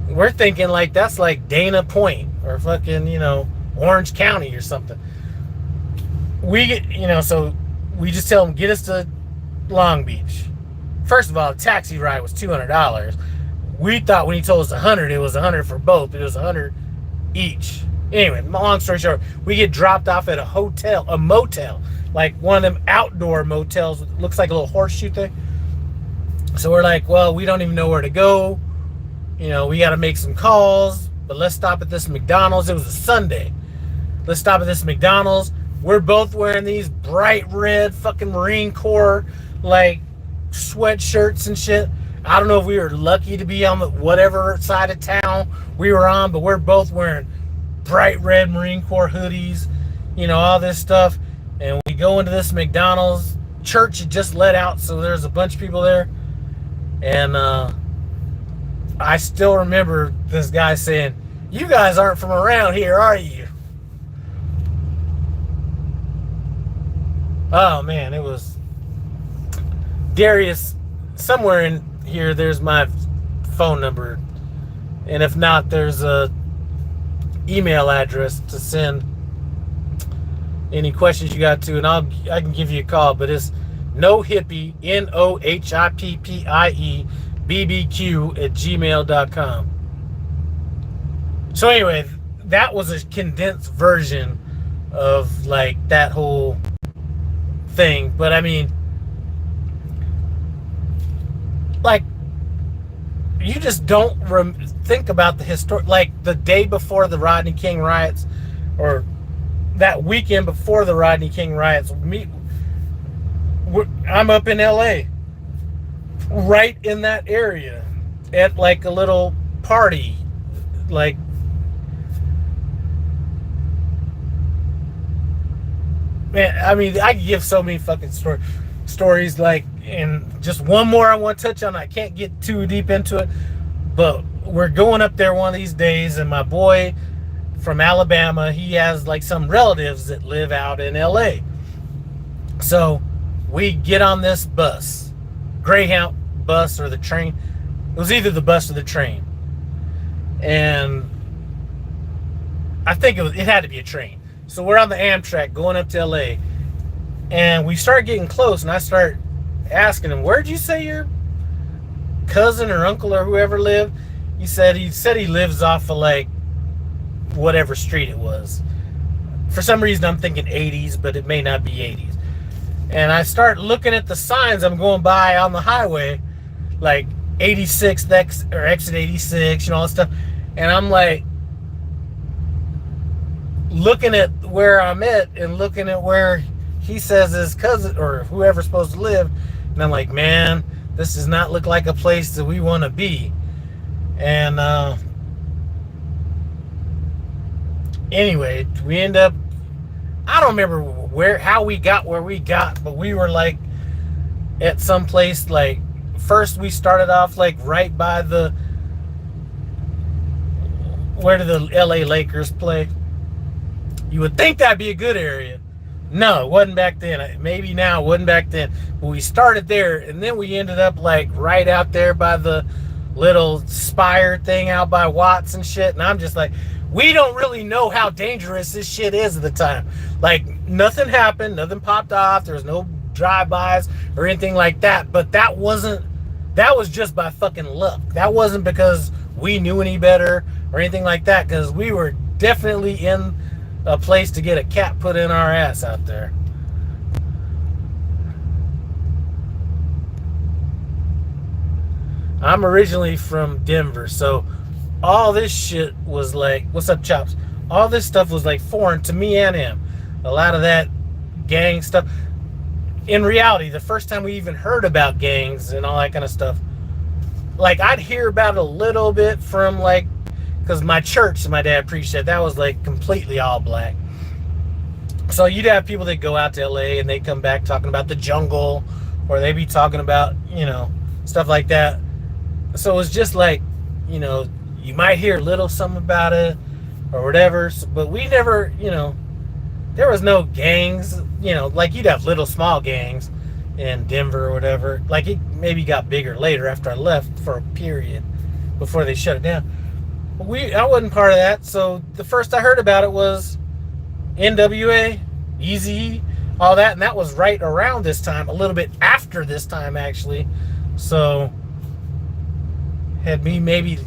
We're thinking like that's like Dana Point or fucking, Orange County or something. We get, so we just tell them, get us to Long Beach. First of all, the taxi ride was $200. We thought when he told us 100, it was 100 for both. It was 100 each. Anyway, long story short, we get dropped off at a motel, like one of them outdoor motels. Looks like a little horseshoe thing. So we're like, well, we don't even know where to go. We got to make some calls, but let's stop at this McDonald's. It was a Sunday. Let's stop at this McDonald's. We're both wearing these bright red fucking Marine Corps like sweatshirts and shit. I don't know if we were lucky to be on the whatever side of town we were on, but we're both wearing bright red Marine Corps hoodies, all this stuff. And we go into this McDonald's. Church had just let out, so there's a bunch of people there. And I still remember this guy saying, "You guys aren't from around here, are you?" Oh man, it was Darius. Somewhere in here, there's my phone number, and if not, there's a email address to send any questions you got to, and I can give you a call. But it's nohippie, nohippiebbq@gmail.com. So anyway, that was a condensed version of like that whole thing. But I mean, like, you just don't think about the like the day before the Rodney King riots, or that weekend before the Rodney King riots. I'm up in LA, right in that area, at like a little party, like, man, I mean, I could give so many fucking stories, like, and just one more I want to touch on. I can't get too deep into it, but we're going up there one of these days, and my boy from Alabama, he has like some relatives that live out in LA. So we get on this bus, Greyhound bus or the train. It was either the bus or the train, and I think it had to be a train. So we're on the Amtrak going up to LA, and we start getting close, and I start asking him, "Where'd you say your cousin or uncle or whoever lived?" He said he lives off of like whatever street it was. For some reason I'm thinking 80s, but it may not be 80s. And I start looking at the signs I'm going by on the highway, like 86 or exit 86, all that stuff. And I'm like looking at where I'm at and looking at where he says his cousin or whoever's supposed to live. And I'm like, man, this does not look like a place that we want to be. And anyway, we end up, I don't remember how we got where we got, but we were like at some place, like, first we started off like right by where do the LA Lakers play? You would think that'd be a good area. No, it wasn't back then. Maybe now, it wasn't back then. But we started there, and then we ended up like right out there by the little spire thing out by Watts and shit. And I'm just like, we don't really know how dangerous this shit is at the time. Like, nothing happened, nothing popped off, there was no drive-bys or anything like that. But that was just by fucking luck. That wasn't because we knew any better or anything like that, because we were definitely in a place to get a cap put in our ass out there. I'm originally from Denver, so all this shit was like, what's up, Chops? All this stuff was like foreign to me and him. A lot of that gang stuff. In reality, the first time we even heard about gangs and all that kind of stuff, like, I'd hear about it a little bit from, like, because my church, my dad preached that was like completely all black. So you'd have people that go out to LA and they come back talking about the jungle, or they be talking about, stuff like that. So it was just like, you might hear a little something about it or whatever, but we never, there was no gangs, like, you'd have little small gangs, in Denver or whatever. Like, it maybe got bigger later after I left for a period before they shut it down. I wasn't part of that, so the first I heard about it was NWA, Eazy, all that, and that was right around this time, a little bit after this time actually. So had he maybe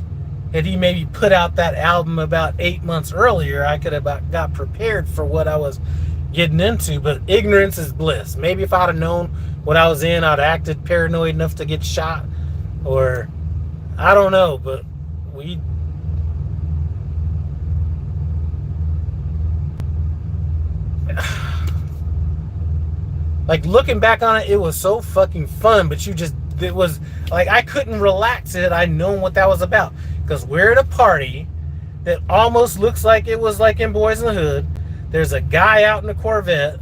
put out that album about 8 months earlier, I could have got prepared for what I was getting into. But ignorance is bliss. Maybe if I'd have known what I was in, I'd have acted paranoid enough to get shot, or I don't know. But like, looking back on it, it was so fucking fun, but it was like I couldn't relax it. I'd known what that was about, because we're at a party that almost looks like it was like in Boys in the Hood. There's a guy out in a Corvette,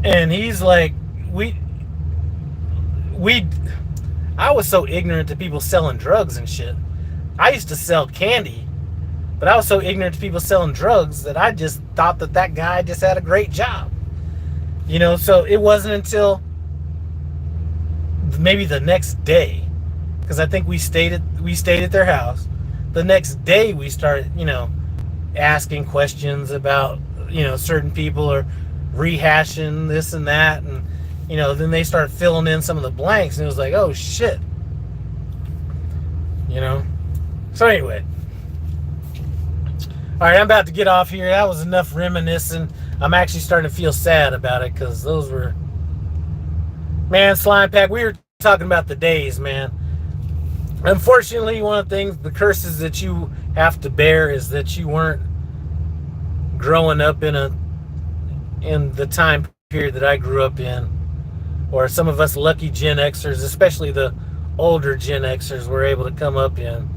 and he's like, I was so ignorant to people selling drugs and shit. I used to sell candy, but I was so ignorant to people selling drugs that I just thought that guy just had a great job. You know, so it wasn't until maybe the next day, because I think we stayed at their house. The next day we started, asking questions about, certain people, or rehashing this and that, and then they started filling in some of the blanks, and it was like, oh shit. So anyway. All right, I'm about to get off here. That was enough reminiscing. I'm actually starting to feel sad about it, because those were... Man, Slime Pack, we were talking about the days, man. Unfortunately, one of the things, the curses that you have to bear is that you weren't growing up in the time period that I grew up in. Or some of us lucky Gen Xers, especially the older Gen Xers, were able to come up in.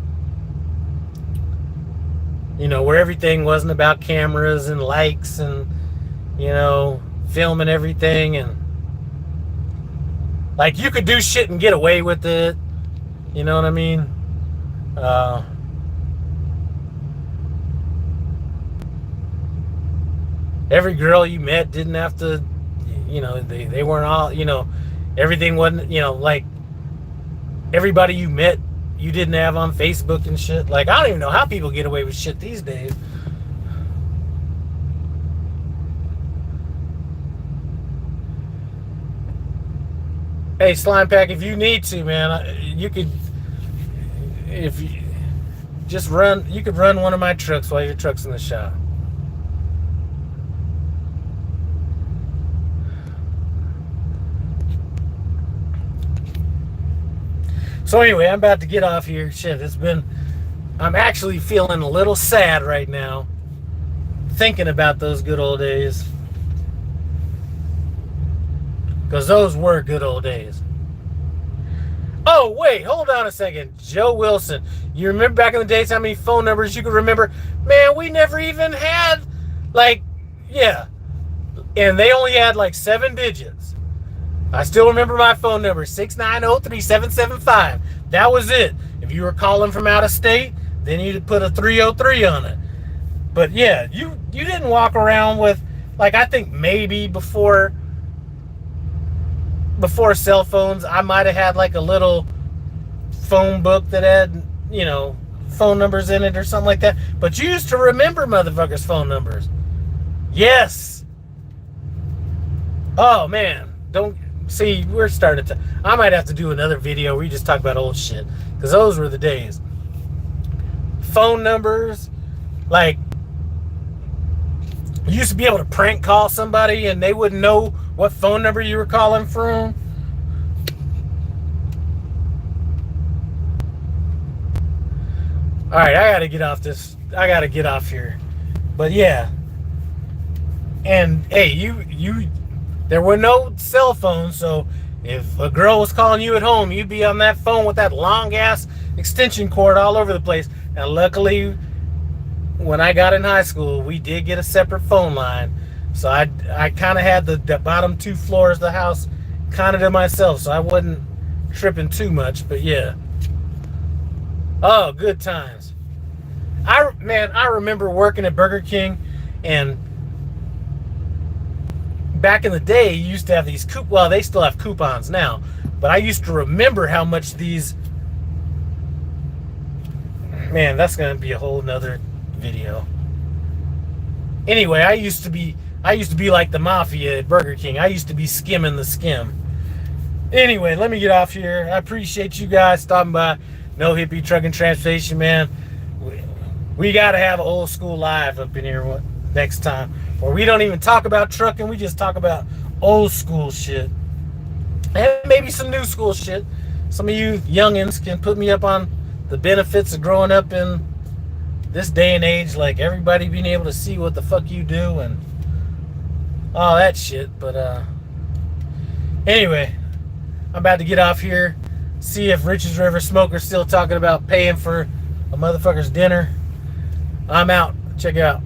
Where everything wasn't about cameras and likes and, filming everything, and like you could do shit and get away with it. You know what I mean? Every girl you met didn't have to, they weren't all, everything wasn't, like everybody you met you didn't have on Facebook and shit. Like, I don't even know how people get away with shit these days. Hey, Slime Pack, if you need to, man, you could, if you just run, you could run one of my trucks while your truck's in the shop. So anyway, I'm about to get off here. Shit, I'm actually feeling a little sad right now, thinking about those good old days. Because those were good old days. Oh, wait, hold on a second. Joe Wilson. You remember back in the days how many phone numbers you could remember? Man, we never even had, yeah. And they only had 7 digits. I still remember my phone number, 690-3775. That was it. If you were calling from out of state, then you'd put a 303 on it. But yeah, you didn't walk around with, I think maybe before cell phones, I might have had a little phone book that had, phone numbers in it or something like that. But you used to remember motherfuckers' phone numbers. Yes. Oh, man. Don't... See, we're starting to... I might have to do another video where we just talk about old shit. Because those were the days. Phone numbers. You used to be able to prank call somebody and they wouldn't know what phone number you were calling from. Alright, I gotta get off this. I gotta get off here. But yeah. And, hey, there were no cell phones, so if a girl was calling you at home, you'd be on that phone with that long-ass extension cord all over the place. And luckily, when I got in high school, we did get a separate phone line. So I kind of had the bottom 2 floors of the house kind of to myself, so I wasn't tripping too much, but yeah. Oh, good times. I remember working at Burger King and back in the day, you used to have these well, they still have coupons now, but I used to remember how much these, man, that's gonna be a whole nother video. Anyway, I used to be like the mafia at Burger King. I used to be skimming the skim. Anyway, let me get off here. I appreciate you guys stopping by. No Hippie Truck and Transportation, man. We got to have an old school live up in here next time, where we don't even talk about trucking. We just talk about old school shit and maybe some new school shit. Some of you youngins can put me up on the benefits of growing up in this day and age, like everybody being able to see what the fuck you do and all that shit. But anyway, I'm about to get off here, see if Rich's River Smoker's still talking about paying for a motherfucker's dinner. I'm out. Check it out.